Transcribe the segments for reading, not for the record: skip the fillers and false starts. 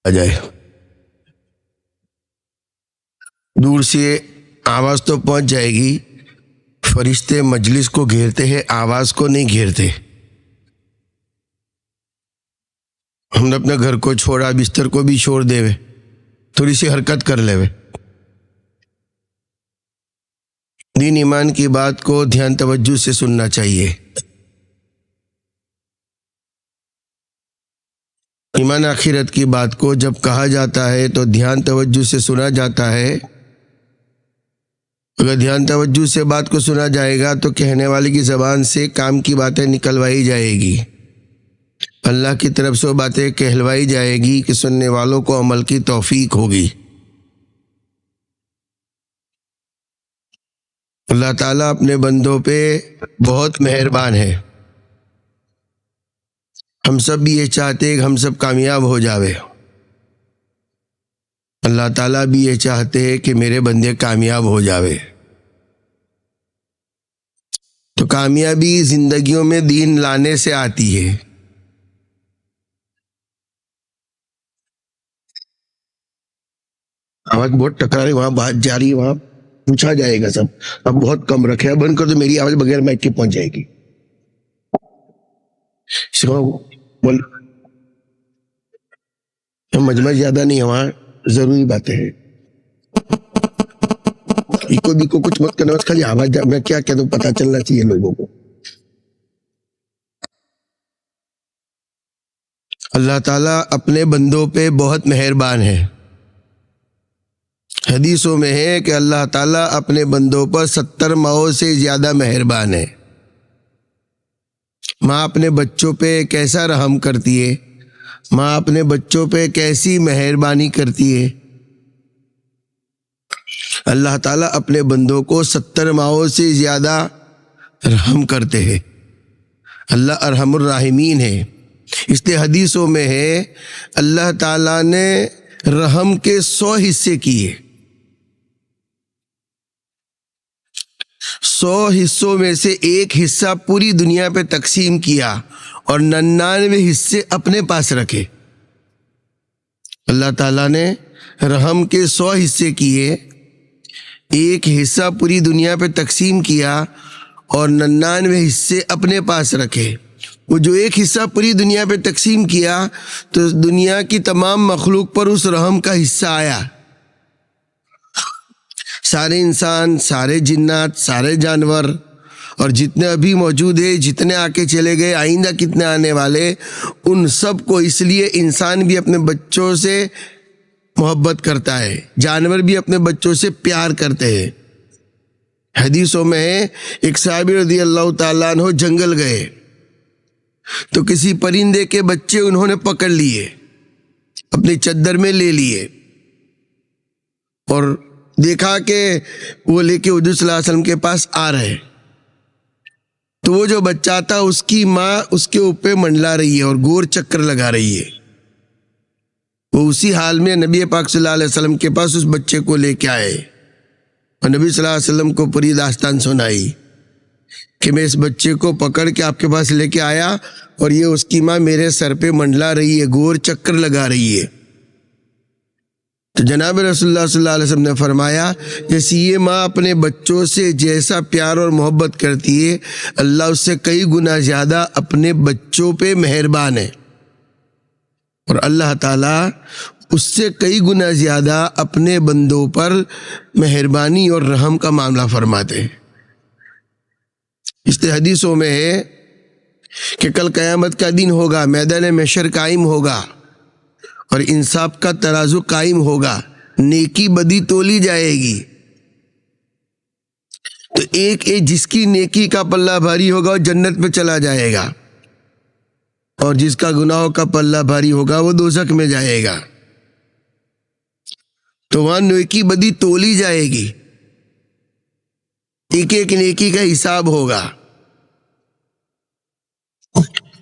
آ جائے. دور سے آواز تو پہنچ جائے گی. فرشتے مجلس کو گھیرتے ہیں، آواز کو نہیں گھیرتے. ہم نے اپنے گھر کو چھوڑا، بستر کو بھی چھوڑ دے وے، تھوڑی سی حرکت کر لے وے. دین ایمان کی بات کو دھیان توجہ سے سننا چاہیے. ایمان آخرت کی بات کو جب کہا جاتا ہے تو دھیان توجہ سے سنا جاتا ہے. اگر دھیان توجہ سے بات کو سنا جائے گا تو کہنے والے کی زبان سے کام کی باتیں نکلوائی جائے گی. اللہ کی طرف سے وہ باتیں کہلوائی جائے گی کہ سننے والوں کو عمل کی توفیق ہوگی. اللہ تعالیٰ اپنے بندوں پہ بہت مہربان ہے. ہم سب بھی یہ چاہتے ہیں کہ ہم سب کامیاب ہو جاوے. اللہ تعالیٰ بھی یہ چاہتے ہیں کہ میرے بندے کامیاب ہو جاوے. تو کامیابی زندگیوں میں دین لانے سے آتی ہے. آواز بہت ٹکرا رہی، وہاں بات جا رہی ہے، وہاں پوچھا جائے گا سب. اب بہت کم رکھے، بند کر تو میری آواز بغیر مائک کے پہنچ جائے گی. مجمع زیادہ نہیں ہے، وہاں ضروری باتیں ہیں. کو کچھ مت کرنا، خالی آواز میں کیا کہتا ہوں پتا چلنا چاہیے لوگوں کو. اللہ تعالیٰ اپنے بندوں پہ بہت مہربان ہے. حدیثوں میں ہے کہ اللہ تعالیٰ اپنے بندوں پر 70 ماؤں سے زیادہ مہربان ہے. ماں اپنے بچوں پہ کیسا رحم کرتی ہے، ماں اپنے بچوں پہ کیسی مہربانی کرتی ہے. اللہ تعالیٰ اپنے بندوں کو 70 ماؤں سے زیادہ رحم کرتے ہیں. اللہ ارحم الراحمین ہے. اس لیے حدیثوں میں ہے اللہ تعالیٰ نے رحم کے 100 حصے کیے. 100 حصوں میں سے ایک حصہ پوری دنیا پہ تقسیم کیا اور 99 حصے اپنے پاس رکھے. اللہ تعالیٰ نے رحم کے 100 حصے کیے، ایک حصہ پوری دنیا پہ تقسیم کیا اور 99 حصے اپنے پاس رکھے. وہ جو ایک حصہ پوری دنیا پہ تقسیم کیا تو دنیا کی تمام مخلوق پر اس رحم کا حصہ آیا. سارے انسان، سارے جنات، سارے جانور اور جتنے ابھی موجود ہیں، جتنے آ کے چلے گئے، آئندہ کتنے آنے والے، ان سب کو، اس لیے انسان بھی اپنے بچوں سے محبت کرتا ہے، جانور بھی اپنے بچوں سے پیار کرتے ہیں. حدیثوں میں ہے ایک صحابی رضی اللہ تعالیٰ عنہ جنگل گئے تو کسی پرندے کے بچے انہوں نے پکڑ لیے، اپنی چادر میں لے لیے اور دیکھا کہ وہ لے کے حضور صلی اللہ علیہ وسلم کے پاس آ رہے. تو وہ جو بچہ تھا اس کی ماں اس کے اوپر منڈلا رہی ہے اور گور چکر لگا رہی ہے. وہ اسی حال میں نبی پاک صلی اللہ علیہ وسلم کے پاس اس بچے کو لے کے آئے اور نبی صلی اللہ علیہ وسلم کو پوری داستان سنائی کہ میں اس بچے کو پکڑ کے آپ کے پاس لے کے آیا اور یہ اس کی ماں میرے سر پہ منڈلا رہی ہے، گور چکر لگا رہی ہے. تو جناب رسول اللہ صلی اللہ علیہ وسلم نے فرمایا جیسے یہ ماں اپنے بچوں سے جیسا پیار اور محبت کرتی ہے، اللہ اس سے کئی گنا زیادہ اپنے بچوں پہ مہربان ہے. اور اللہ تعالیٰ اس سے کئی گنا زیادہ اپنے بندوں پر مہربانی اور رحم کا معاملہ فرماتے ہیں. اس لیے حدیثوں میں ہے کہ کل قیامت کا دن ہوگا، میدان محشر قائم ہوگا اور انصاف کا ترازو قائم ہوگا، نیکی بدی تولی جائے گی. تو ایک جس کی نیکی کا پلہ بھاری ہوگا وہ جنت میں چلا جائے گا اور جس کا گناہوں کا پلہ بھاری ہوگا وہ دوزخ میں جائے گا. تو وہاں نیکی بدی تولی جائے گی، ایک ایک نیکی کا حساب ہوگا.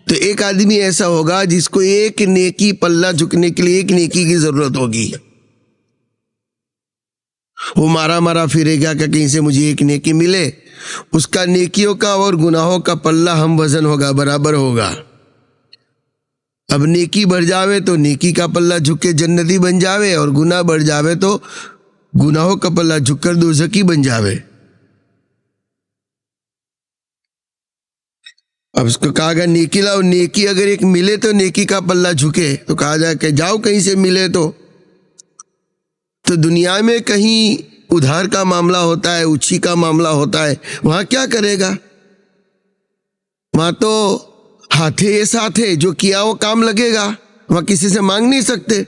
تو ایک آدمی ایسا ہوگا جس کو ایک نیکی پلہ جھکنے کے لیے ایک نیکی کی ضرورت ہوگی. وہ مارا پھرے گا کہ کہیں سے مجھے ایک نیکی ملے. اس کا نیکیوں کا اور گناہوں کا پلہ ہم وزن ہوگا، برابر ہوگا. اب نیکی بڑھ جاوے تو نیکی کا پلہ جھک کے جنتی بن جاوے، اور گناہ بڑھ جاوے تو گناہوں کا پلہ جھک کر دوزخی بن جاوے۔ اب اس کو کہا گیا نیکی لاؤ، نیکی اگر ایک ملے تو نیکی کا پلہ جھکے، تو کہا جائے کہ جاؤ کہیں سے ملے تو دنیا میں کہیں ادھار کا معاملہ ہوتا ہے، اچھی کا معاملہ ہوتا ہے، وہاں کیا کرے گا؟ وہاں تو ہاتھے یہ ساتھ ہے، جو کیا وہ کام لگے گا، وہاں کسی سے مانگ نہیں سکتے۔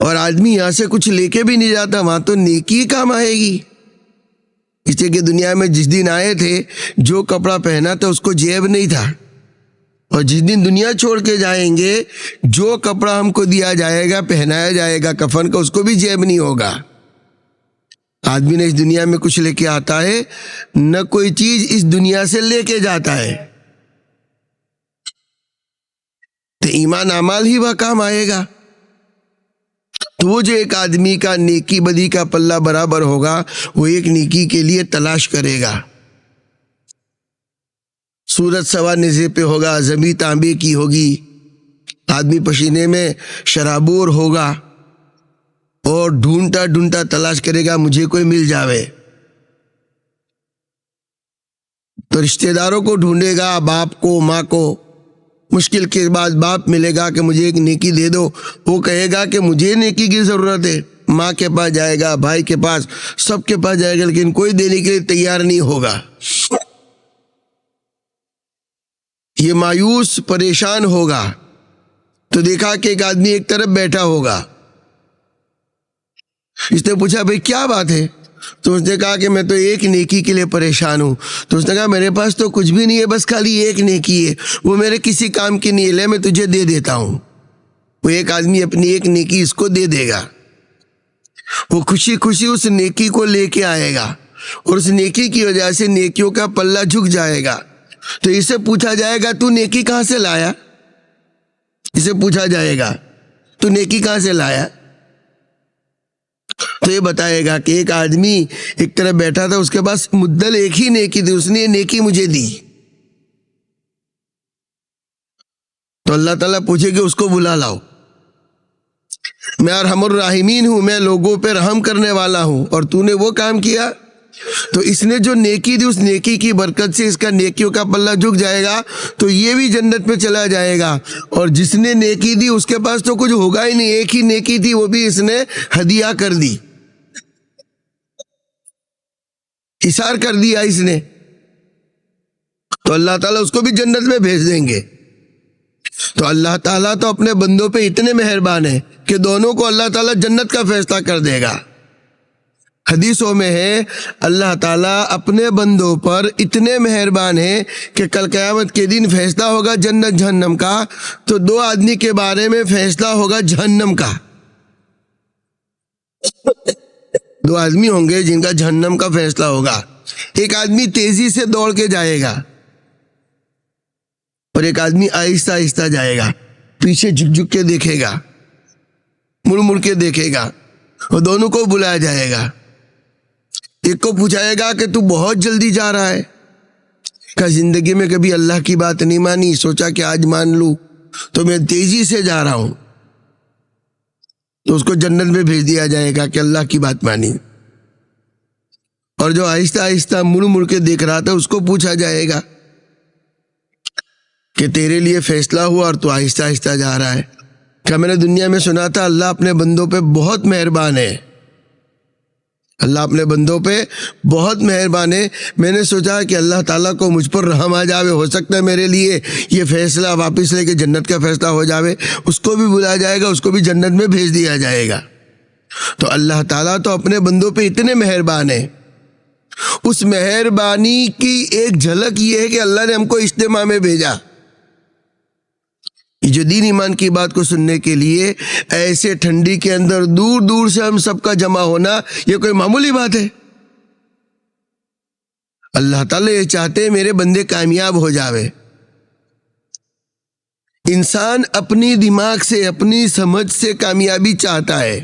اور آدمی یہاں سے کچھ لے کے بھی نہیں جاتا، وہاں تو نیکی کام آئے گی۔ اس لیے کہ دنیا میں جس دن آئے تھے جو کپڑا پہنا تھا اس کو جیب نہیں تھا، اور جس دن دنیا چھوڑ کے جائیں گے جو کپڑا ہم کو دیا جائے گا، پہنایا جائے گا کفن کا، اس کو بھی جیب نہیں ہوگا۔ آدمی نے اس دنیا میں کچھ لے کے آتا ہے، نہ کوئی چیز اس دنیا سے لے کے جاتا ہے، تو ایمان اعمال ہی وہ کام آئے گا۔ تو وہ جو ایک آدمی کا نیکی بدی کا پلہ برابر ہوگا، وہ ایک نیکی کے لیے تلاش کرے گا۔ سورج سوا نیزے پہ ہوگا، زمین تانبے کی ہوگی، آدمی پسینے میں شرابور ہوگا، اور ڈھونڈتا ڈھونڈتا تلاش کرے گا مجھے کوئی مل جاوے۔ تو رشتہ داروں کو ڈھونڈے گا، باپ کو، ماں کو، مشکل کے بعد باپ ملے گا کہ مجھے ایک نیکی دے دو، وہ کہے گا کہ مجھے نیکی کی ضرورت ہے، ماں کے پاس جائے گا، بھائی کے پاس، سب کے پاس جائے گا، لیکن کوئی دینے کے لیے تیار نہیں ہوگا۔ یہ مایوس پریشان ہوگا۔ تو دیکھا کہ ایک آدمی ایک طرف بیٹھا ہوگا، اس نے پوچھا بھئی کیا بات ہے؟ تو اس نے کہا کہ میں تو ایک نیکی کے لیے پریشان ہوں۔ تو اس نے کہا میرے پاس تو کچھ بھی نہیں ہے، بس خالی ایک نیکی ہے، وہ میرے کسی کام کی نہیں ہے، لے میں تجھے دے دیتا ہوں۔ وہ ایک آدمی اپنی ایک نیکی اس کو دے دے گا، وہ خوشی خوشی اس نیکی کو لے کے آئے گا، اور اس نیکی کی وجہ سے نیکیوں کا پلہ جھک جائے گا۔ تو اسے پوچھا جائے گا تو نیکی کہاں سے لایا؟ اسے پوچھا جائے گا تو نیکی کہاں سے لایا؟ تو یہ بتائے گا کہ ایک آدمی ایک طرف بیٹھا تھا، اس کے پاس مدل ایک ہی نیکی تھی، اس نے یہ نیکی مجھے دی۔ تو اللہ تعالیٰ پوچھے کہ اس کو بلا لاؤ، میں ارحم الراحمین ہوں، میں لوگوں پہ رحم کرنے والا ہوں، اور تو نے وہ کام کیا۔ تو اس نے جو نیکی دی، اس نیکی کی برکت سے اس کا نیکیوں کا پلہ جھک جائے گا، تو یہ بھی جنت میں چلا جائے گا۔ اور جس نے نیکی دی اس کے پاس تو کچھ ہوگا ہی نہیں، ایک ہی نیکی تھی، وہ بھی اس نے ہدیہ کر دی، اثار کر دیا اس نے، تو اللہ تعالیٰ اس کو بھی جنت میں بھیج دیں گے۔ تو اللہ تعالیٰ تو اپنے بندوں پہ اتنے مہربان ہیں کہ دونوں کو اللہ تعالیٰ جنت کا فیصلہ کر دے گا۔ حدیثوں میں ہے اللہ تعالیٰ اپنے بندوں پر اتنے مہربان ہیں کہ کل قیامت کے دن فیصلہ ہوگا جنت جہنم کا، تو دو آدمی کے بارے میں فیصلہ ہوگا جہنم کا۔ دو آدمی ہوں گے جن کا جہنم کا فیصلہ ہوگا۔ ایک آدمی تیزی سے دوڑ کے جائے گا، اور ایک آدمی آہستہ آہستہ جائے گا، پیچھے جھک جھک کے دیکھے گا، مڑ مڑ کے دیکھے گا، اور دونوں کو بلایا جائے گا۔ ایک کو پوچھائے گا کہ تو بہت جلدی جا رہا ہے، کہ زندگی میں کبھی اللہ کی بات نہیں مانی، سوچا کہ آج مان لوں، تو میں تیزی سے جا رہا ہوں۔ تو اس کو جنت میں بھیج دیا جائے گا کہ اللہ کی بات مانی۔ اور جو آہستہ آہستہ مڑ مڑ کے دیکھ رہا تھا اس کو پوچھا جائے گا کہ تیرے لیے فیصلہ ہوا اور تو آہستہ آہستہ جا رہا ہے۔ کیا میں نے دنیا میں سنا تھا اللہ اپنے بندوں پہ بہت مہربان ہے، اللہ اپنے بندوں پہ بہت مہربان ہے۔ میں نے سوچا کہ اللہ تعالیٰ کو مجھ پر رحم آ جاوے، ہو سکتا ہے میرے لیے یہ فیصلہ واپس لے کے جنت کا فیصلہ ہو جاوے۔ اس کو بھی بلایا جائے گا، اس کو بھی جنت میں بھیج دیا جائے گا۔ تو اللہ تعالیٰ تو اپنے بندوں پہ اتنے مہربان ہے۔ اس مہربانی کی ایک جھلک یہ ہے کہ اللہ نے ہم کو اجتماع میں بھیجا، جو دین ایمان کی بات کو سننے کے لیے ایسے ٹھنڈی کے اندر دور دور سے ہم سب کا جمع ہونا، یہ کوئی معمولی بات ہے؟ اللہ تعالیٰ یہ چاہتے ہیں میرے بندے کامیاب ہو جاوے۔ انسان اپنی دماغ سے، اپنی سمجھ سے کامیابی چاہتا ہے،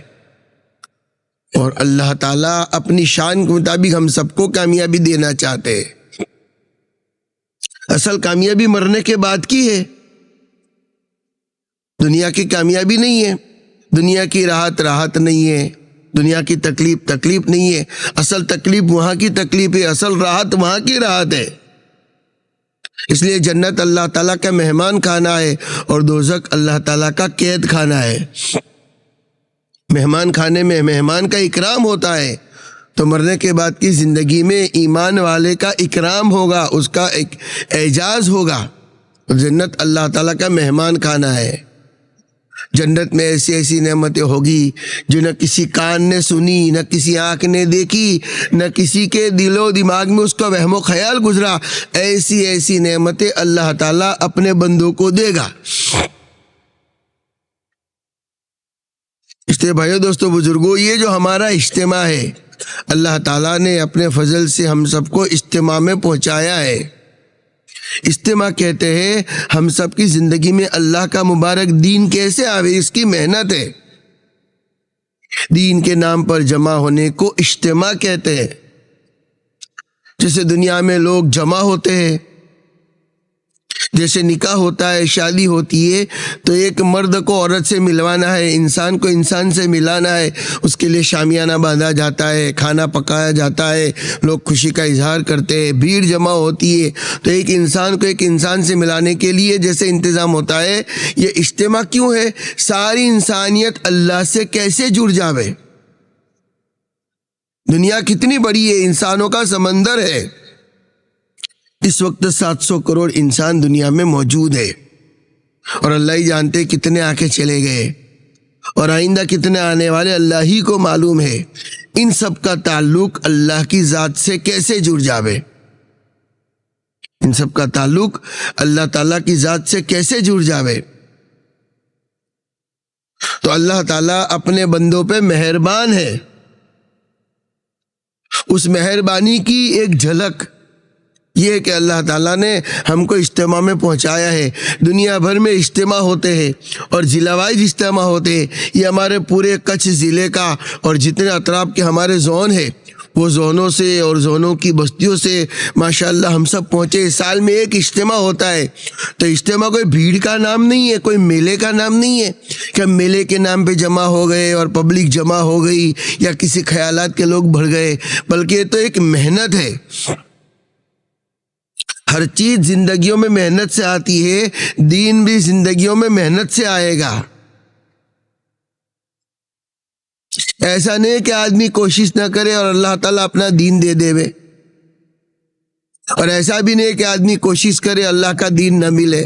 اور اللہ تعالیٰ اپنی شان کے مطابق ہم سب کو کامیابی دینا چاہتے ہیں۔ اصل کامیابی مرنے کے بعد کی ہے، دنیا کی کامیابی نہیں ہے، دنیا کی راحت نہیں ہے، دنیا کی تکلیف نہیں ہے۔ اصل تکلیف وہاں کی تکلیف ہے، اصل راحت وہاں کی راحت ہے۔ اس لیے جنت اللہ تعالیٰ کا مہمان کھانا ہے اور دوزخ اللہ تعالیٰ کا قید کھانا ہے۔ مہمان کھانے میں مہمان کا اکرام ہوتا ہے، تو مرنے کے بعد کی زندگی میں ایمان والے کا اکرام ہوگا، اس کا ایک اعزاز ہوگا۔ جنت اللہ تعالیٰ کا مہمان کھانا ہے۔ جنت میں ایسی ایسی نعمتیں ہوگی جو نہ کسی کان نے سنی، نہ کسی آنکھ نے دیکھی، نہ کسی کے دل و دماغ میں اس کا وہم و خیال گزرا۔ ایسی ایسی نعمتیں اللہ تعالیٰ اپنے بندوں کو دے گا۔ اس لیے بھائیو دوستو بزرگوں، یہ جو ہمارا اجتماع ہے، اللہ تعالیٰ نے اپنے فضل سے ہم سب کو اجتماع میں پہنچایا ہے۔ اجتماع کہتے ہیں ہم سب کی زندگی میں اللہ کا مبارک دین کیسے آوے، اس کی محنت ہے۔ دین کے نام پر جمع ہونے کو اجتماع کہتے ہیں۔ جیسے دنیا میں لوگ جمع ہوتے ہیں، جیسے نکاح ہوتا ہے، شادی ہوتی ہے، تو ایک مرد کو عورت سے ملوانا ہے، انسان کو انسان سے ملانا ہے، اس کے لیے شامیانہ باندھا جاتا ہے، کھانا پکایا جاتا ہے، لوگ خوشی کا اظہار کرتے ہیں، بھیڑ جمع ہوتی ہے۔ تو ایک انسان کو ایک انسان سے ملانے کے لیے جیسے انتظام ہوتا ہے، یہ اجتماع کیوں ہے؟ ساری انسانیت اللہ سے کیسے جڑ جاوے۔ دنیا کتنی بڑی ہے، انسانوں کا سمندر ہے۔ اس وقت 700 کروڑ انسان دنیا میں موجود ہے، اور اللہ ہی جانتے کتنے آ کے چلے گئے، اور آئندہ کتنے آنے والے اللہ ہی کو معلوم ہے۔ ان سب کا تعلق اللہ کی ذات سے کیسے جڑ جاوے؟ ان سب کا تعلق اللہ تعالیٰ کی ذات سے کیسے جڑ جاوے؟ تو اللہ تعالیٰ اپنے بندوں پہ مہربان ہے۔ اس مہربانی کی ایک جھلک یہ ہے کہ اللہ تعالیٰ نے ہم کو اجتماع میں پہنچایا ہے۔ دنیا بھر میں اجتماع ہوتے ہیں اور ضلع وائز اجتماع ہوتے ہیں۔ یہ ہمارے پورے کچھ ضلع کا اور جتنے اطراف کے ہمارے زون ہیں، وہ زونوں سے اور زونوں کی بستیوں سے ماشاءاللہ ہم سب پہنچے۔ سال میں ایک اجتماع ہوتا ہے، تو اجتماع کوئی بھیڑ کا نام نہیں ہے، کوئی میلے کا نام نہیں ہے کہ ہم میلے کے نام پہ جمع ہو گئے اور پبلک جمع ہو گئی یا کسی خیالات کے لوگ بڑھ گئے، بلکہ یہ تو ایک محنت ہے۔ ہر چیز زندگیوں میں محنت سے آتی ہے، دین بھی زندگیوں میں محنت سے آئے گا۔ ایسا نہیں کہ آدمی کوشش نہ کرے اور اللہ تعالیٰ اپنا دین دے دے وے، اور ایسا بھی نہیں کہ آدمی کوشش کرے اللہ کا دین نہ ملے،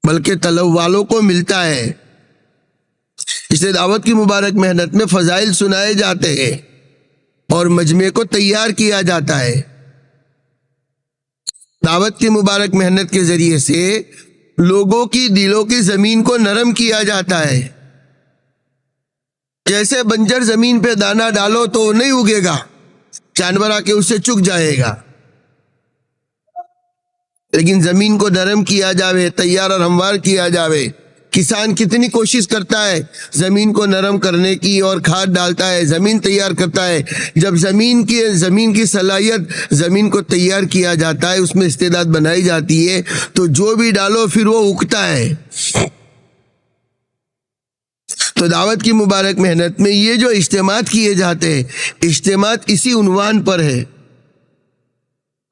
بلکہ طلب والوں کو ملتا ہے۔ اس لیے دعوت کی مبارک محنت میں فضائل سنائے جاتے ہیں اور مجمع کو تیار کیا جاتا ہے۔ دعوت کی مبارک محنت کے ذریعے سے لوگوں کی دلوں کی زمین کو نرم کیا جاتا ہے۔ جیسے بنجر زمین پہ دانہ ڈالو تو وہ نہیں اگے گا، جانور آ کے اسے چک جائے گا، لیکن زمین کو نرم کیا جاوے، تیار اور ہموار کیا جاوے۔ کسان کتنی کوشش کرتا ہے زمین کو نرم کرنے کی، اور کھاد ڈالتا ہے، زمین تیار کرتا ہے۔ جب زمین کی صلاحیت زمین کو تیار کیا جاتا ہے، اس میں استعداد بنائی جاتی ہے، تو جو بھی ڈالو پھر وہ اگتا ہے۔ تو دعوت کی مبارک محنت میں یہ جو اجتماعات کیے جاتے ہیں، اجتماعات اسی عنوان پر ہے،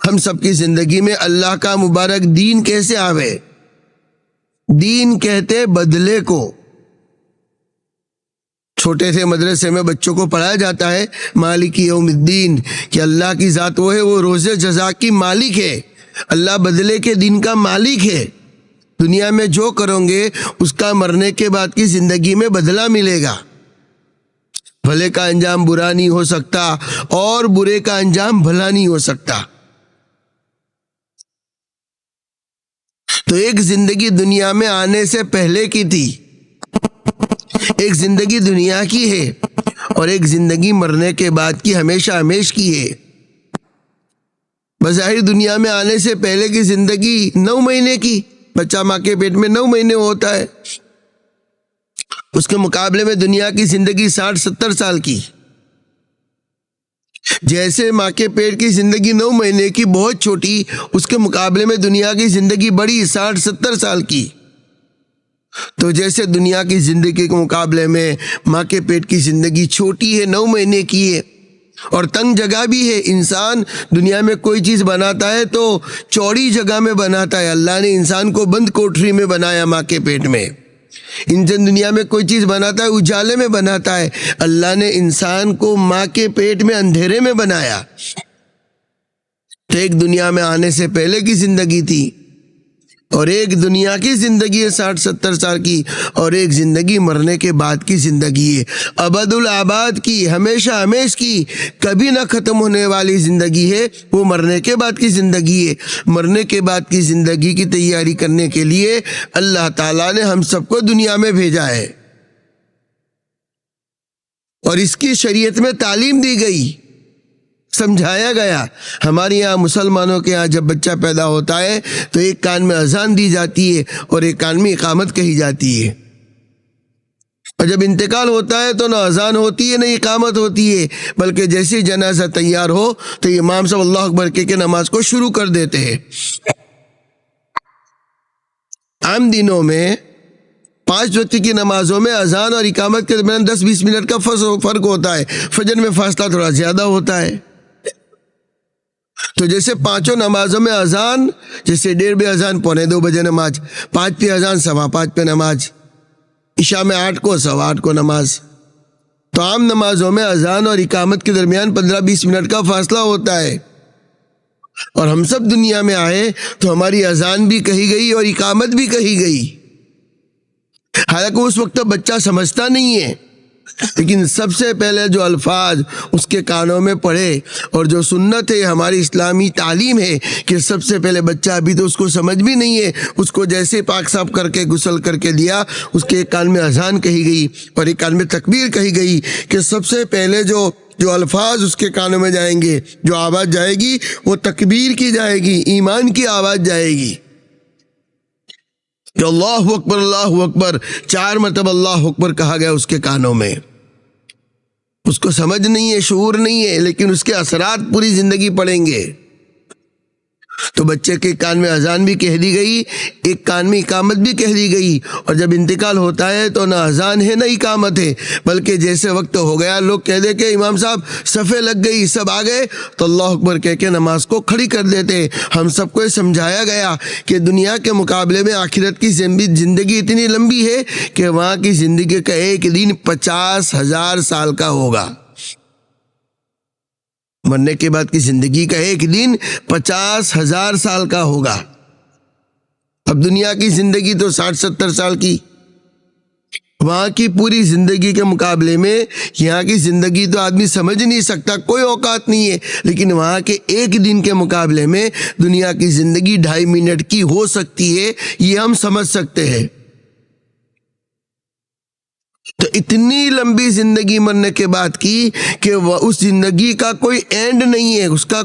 ہم سب کی زندگی میں اللہ کا مبارک دین کیسے آوے۔ دین کہتے بدلے کو۔ چھوٹے سے مدرسے میں بچوں کو پڑھایا جاتا ہے مالک یوم الدین، کہ اللہ کی ذات وہ ہے، وہ روز جزا کی مالک ہے، اللہ بدلے کے دن کا مالک ہے۔ دنیا میں جو کرو گے اس کا مرنے کے بعد کی زندگی میں بدلہ ملے گا۔ بھلے کا انجام برا نہیں ہو سکتا اور برے کا انجام بھلا نہیں ہو سکتا۔ تو ایک زندگی دنیا میں آنے سے پہلے کی تھی، ایک زندگی دنیا کی ہے، اور ایک زندگی مرنے کے بعد کی ہمیشہ ہمیش کی ہے۔ بظاہر دنیا میں آنے سے پہلے کی زندگی 9 مہینے کی، بچہ ماں کے پیٹ میں 9 مہینے ہوتا ہے، اس کے مقابلے میں دنیا کی زندگی 60-70 سال کی۔ جیسے ماں کے پیٹ کی زندگی 9 مہینے کی بہت چھوٹی، اس کے مقابلے میں دنیا کی زندگی بڑی 60-70 سال کی۔ تو جیسے دنیا کی زندگی کے مقابلے میں ماں کے پیٹ کی زندگی چھوٹی ہے، 9 مہینے کی ہے اور تنگ جگہ بھی ہے۔ انسان دنیا میں کوئی چیز بناتا ہے تو چوڑی جگہ میں بناتا ہے۔ اللہ نے انسان کو بند کوٹری میں بنایا ماں کے پیٹ میں۔ انسان دنیا میں کوئی چیز بناتا ہے اجالے میں بناتا ہے، اللہ نے انسان کو ماں کے پیٹ میں اندھیرے میں بنایا۔ تو ایک دنیا میں آنے سے پہلے کی زندگی تھی اور ایک دنیا کی زندگی ہے 60-70 سال کی، اور ایک زندگی مرنے کے بعد کی زندگی ہے، ابد الآباد کی، ہمیشہ ہمیش کی، کبھی نہ ختم ہونے والی زندگی ہے۔ وہ مرنے کے بعد کی زندگی ہے۔ مرنے کے بعد کی زندگی کی تیاری کرنے کے لیے اللہ تعالیٰ نے ہم سب کو دنیا میں بھیجا ہے اور اس کی شریعت میں تعلیم دی گئی، سمجھایا گیا۔ ہمارے یہاں مسلمانوں کے یہاں جب بچہ پیدا ہوتا ہے تو ایک کان میں اذان دی جاتی ہے اور ایک کان میں اقامت کہی جاتی ہے، اور جب انتقال ہوتا ہے تو نہ اذان ہوتی ہے نہ اقامت ہوتی ہے، بلکہ جیسے جنازہ تیار ہو تو امام صاحب اللہ اکبر کہہ کے نماز کو شروع کر دیتے ہیں۔ عام دنوں میں 5 وقت کی نمازوں میں اذان اور اقامت کے درمیان 10-20 منٹ کا فرق ہوتا ہے، فجر میں فاصلہ تھوڑا زیادہ ہوتا ہے۔ تو جیسے 5 نمازوں میں اذان، جیسے 1:30 بجے اذان، 2:45 بجے نماز، 5 پہ اذان، 5:15 پہ نماز، عشاء میں 8 کو، 8:15 کو نماز۔ تو عام نمازوں میں اذان اور اقامت کے درمیان 15-20 منٹ کا فاصلہ ہوتا ہے، اور ہم سب دنیا میں آئے تو ہماری اذان بھی کہی گئی اور اقامت بھی کہی گئی۔ حالانکہ اس وقت بچہ سمجھتا نہیں ہے، لیکن سب سے پہلے جو الفاظ اس کے کانوں میں پڑے، اور جو سنت ہے، ہماری اسلامی تعلیم ہے کہ سب سے پہلے بچہ، ابھی تو اس کو سمجھ بھی نہیں ہے، اس کو جیسے پاک صاف کر کے غسل کر کے دیا، اس کے ایک کان میں اذان کہی گئی اور ایک کان میں تکبیر کہی گئی کہ سب سے پہلے جو الفاظ اس کے کانوں میں جائیں گے، جو آواز جائے گی وہ تکبیر کی جائے گی، ایمان کی آواز جائے گی کہ اللہ اکبر اللہ اکبر، 4 مرتبہ اللہ اکبر کہا گیا اس کے کانوں میں۔ اس کو سمجھ نہیں ہے، شعور نہیں ہے، لیکن اس کے اثرات پوری زندگی پڑیں گے۔ تو بچے کے کان میں اذان بھی کہہ دی گئی، ایک کان میں اقامت بھی کہہ دی گئی، اور جب انتقال ہوتا ہے تو نہ اذان ہے نہ اقامت ہے، بلکہ جیسے وقت ہو گیا لوگ کہہ دے کہ امام صاحب صفیں لگ گئی، سب آ گئے، تو اللہ اکبر کہہ کے نماز کو کھڑی کر دیتے۔ ہم سب کو یہ سمجھایا گیا کہ دنیا کے مقابلے میں آخرت کی زندگی اتنی لمبی ہے کہ وہاں کی زندگی کا ایک دن 50,000 سال کا ہوگا۔ مرنے کے بعد کی زندگی کا ایک دن 50,000 سال کا ہوگا۔ اب دنیا کی زندگی تو 60-70 سال کی، وہاں کی پوری زندگی کے مقابلے میں یہاں کی زندگی تو آدمی سمجھ نہیں سکتا، کوئی اوقات نہیں ہے، لیکن وہاں کے ایک دن کے مقابلے میں دنیا کی زندگی 2.5 منٹ کی ہو سکتی ہے، یہ ہم سمجھ سکتے ہیں۔ تو اتنی لمبی زندگی مرنے کے بعد کی کہ اس زندگی کا کوئی اینڈ نہیں ہے، اس کا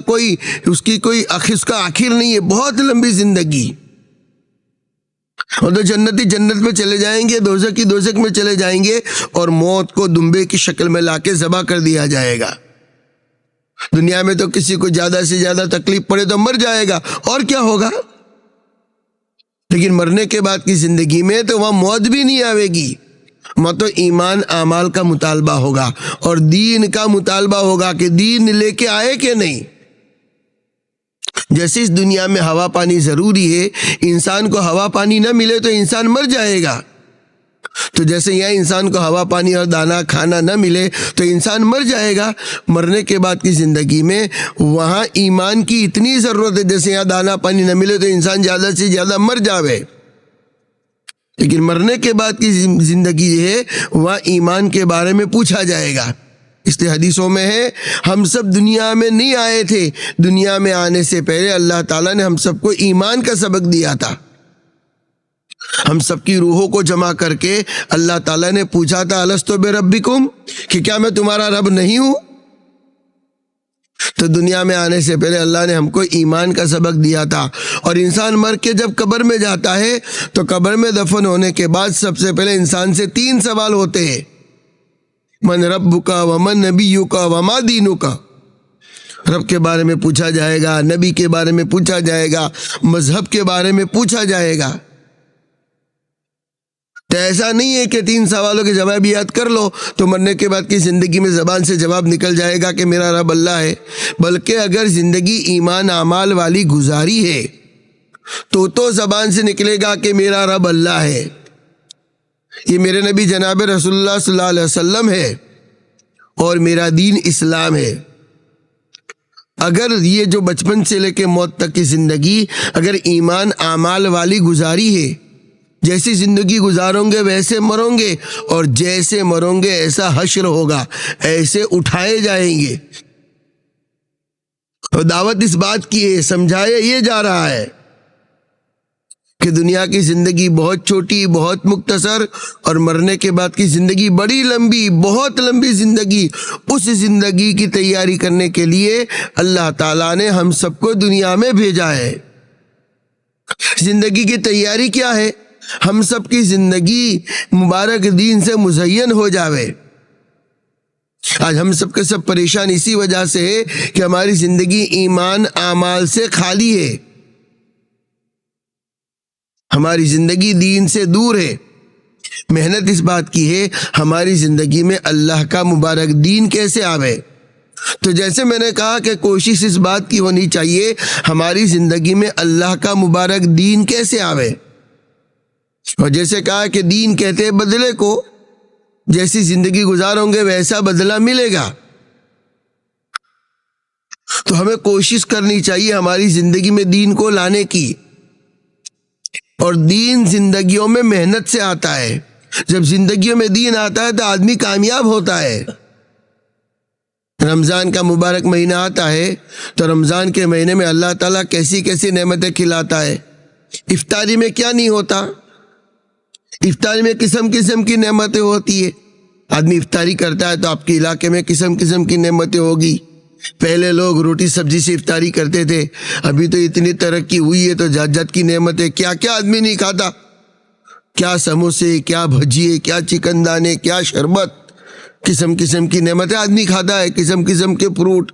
آخر نہیں ہے، بہت لمبی زندگی۔ اور تو جنتی جنت میں چلے جائیں گے، دوزخی دوزخ میں چلے جائیں گے، اور موت کو دمبے کی شکل میں لا کے ذبح کر دیا جائے گا۔ دنیا میں تو کسی کو زیادہ سے زیادہ تکلیف پڑے تو مر جائے گا، اور کیا ہوگا، لیکن مرنے کے بعد کی زندگی میں تو وہاں موت بھی نہیں آئے گی، وہاں تو ایمان اعمال کا مطالبہ ہوگا اور دین کا مطالبہ ہوگا کہ دین لے کے آئے کہ نہیں۔ جیسے اس دنیا میں ہوا پانی ضروری ہے، انسان کو ہوا پانی نہ ملے تو انسان مر جائے گا، تو جیسے یہاں انسان کو ہوا پانی اور دانا کھانا نہ ملے تو انسان مر جائے گا۔ مرنے کے بعد کی زندگی میں وہاں ایمان کی اتنی ضرورت ہے، جیسے یہاں دانا پانی نہ ملے تو انسان زیادہ سے زیادہ مر جاوے، لیکن مرنے کے بعد کی زندگی ہے وہاں ایمان کے بارے میں پوچھا جائے گا۔ اس لیے حدیثوں میں ہے ہم سب دنیا میں نہیں آئے تھے، دنیا میں آنے سے پہلے اللہ تعالیٰ نے ہم سب کو ایمان کا سبق دیا تھا۔ ہم سب کی روحوں کو جمع کر کے اللہ تعالیٰ نے پوچھا تھا الستو بربکم، کہ کیا میں تمہارا رب نہیں ہوں؟ تو دنیا میں آنے سے پہلے اللہ نے ہم کو ایمان کا سبق دیا تھا۔ اور انسان مر کے جب قبر میں جاتا ہے تو قبر میں دفن ہونے کے بعد سب سے پہلے انسان سے 3 سوال ہوتے ہیں، من ربک ومن نبیک وما دینک۔ رب کے بارے میں پوچھا جائے گا، نبی کے بارے میں پوچھا جائے گا، مذہب کے بارے میں پوچھا جائے گا۔ تو ایسا نہیں ہے کہ 3 سوالوں کے جواب یاد کر لو تو مرنے کے بعد کی زندگی میں زبان سے جواب نکل جائے گا کہ میرا رب اللہ ہے، بلکہ اگر زندگی ایمان اعمال والی گزاری ہے تو زبان سے نکلے گا کہ میرا رب اللہ ہے، یہ میرے نبی جناب رسول اللہ صلی اللہ علیہ وسلم ہے اور میرا دین اسلام ہے۔ اگر یہ جو بچپن سے لے کے موت تک کی زندگی اگر ایمان اعمال والی گزاری ہے، جیسی زندگی گزاروں گے ویسے مروں گے، اور جیسے مروں گے ایسا حشر ہوگا، ایسے اٹھائے جائیں گے۔ اور دعوت اس بات کی ہے، سمجھایا یہ جا رہا ہے کہ دنیا کی زندگی بہت چھوٹی، بہت مختصر، اور مرنے کے بعد کی زندگی بڑی لمبی، بہت لمبی زندگی۔ اس زندگی کی تیاری کرنے کے لیے اللہ تعالیٰ نے ہم سب کو دنیا میں بھیجا ہے۔ زندگی کی تیاری کیا ہے؟ ہم سب کی زندگی مبارک دین سے مزین ہو جاوے۔ آج ہم سب کے سب پریشان اسی وجہ سے ہے کہ ہماری زندگی ایمان اعمال سے خالی ہے، ہماری زندگی دین سے دور ہے۔ محنت اس بات کی ہے ہماری زندگی میں اللہ کا مبارک دین کیسے آوے۔ تو جیسے میں نے کہا کہ کوشش اس بات کی ہونی چاہیے ہماری زندگی میں اللہ کا مبارک دین کیسے آوے، اور جیسے کہا کہ دین کہتے ہیں بدلے کو، جیسی زندگی گزاروں گے ویسا بدلہ ملے گا۔ تو ہمیں کوشش کرنی چاہیے ہماری زندگی میں دین کو لانے کی، اور دین زندگیوں میں محنت سے آتا ہے۔ جب زندگیوں میں دین آتا ہے تو آدمی کامیاب ہوتا ہے۔ رمضان کا مبارک مہینہ آتا ہے تو رمضان کے مہینے میں اللہ تعالیٰ کیسی کیسی نعمتیں کھلاتا ہے۔ افطاری میں کیا نہیں ہوتا؟ افطاری میں قسم قسم کی نعمتیں ہوتی ہے۔ آدمی افطاری کرتا ہے تو آپ کے علاقے میں قسم قسم کی نعمتیں ہوگی۔ پہلے لوگ روٹی سبزی سے افطاری کرتے تھے، ابھی تو اتنی ترقی ہوئی ہے تو جات جات کی نعمتیں، کیا کیا آدمی نہیں کھاتا، کیا سموسے، کیا بھجیے، کیا چکن دانے، کیا شربت، قسم قسم کی نعمتیں آدمی کھاتا ہے، قسم قسم کے فروٹ۔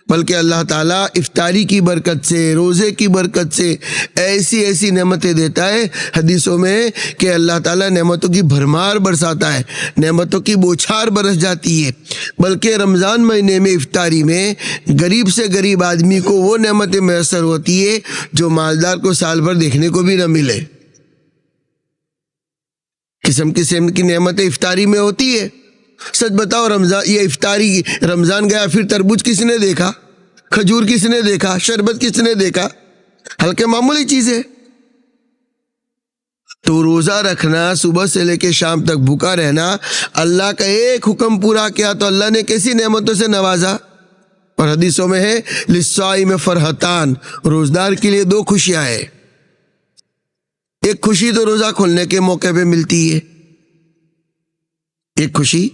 بلکہ اللہ تعالیٰ افطاری کی برکت سے، روزے کی برکت سے ایسی ایسی نعمتیں دیتا ہے حدیثوں میں کہ اللہ تعالیٰ نعمتوں کی بھرمار برساتا ہے، نعمتوں کی بوچھار برس جاتی ہے۔ بلکہ رمضان مہینے میں افطاری میں غریب سے غریب آدمی کو وہ نعمتیں میسر ہوتی ہے جو مالدار کو سال بھر دیکھنے کو بھی نہ ملے۔ قسم قسم کی نعمتیں افطاری میں ہوتی ہے۔ سچ بتاؤ، یہ افطاری رمضان گیا پھر تربوز کس نے دیکھا، کھجور کس نے دیکھا، شربت کس نے دیکھا؟ ہلکے معمولی چیزیں۔ تو روزہ رکھنا، صبح سے لے کے شام تک بھوکا رہنا، اللہ کا ایک حکم پورا کیا تو اللہ نے کیسی نعمتوں سے نوازا۔ اور حدیثوں میں ہے للصائم فرحتان، روزدار کے لیے 2 خوشیاں ہیں۔ ایک خوشی تو روزہ کھولنے کے موقع پہ ملتی ہے، ایک خوشی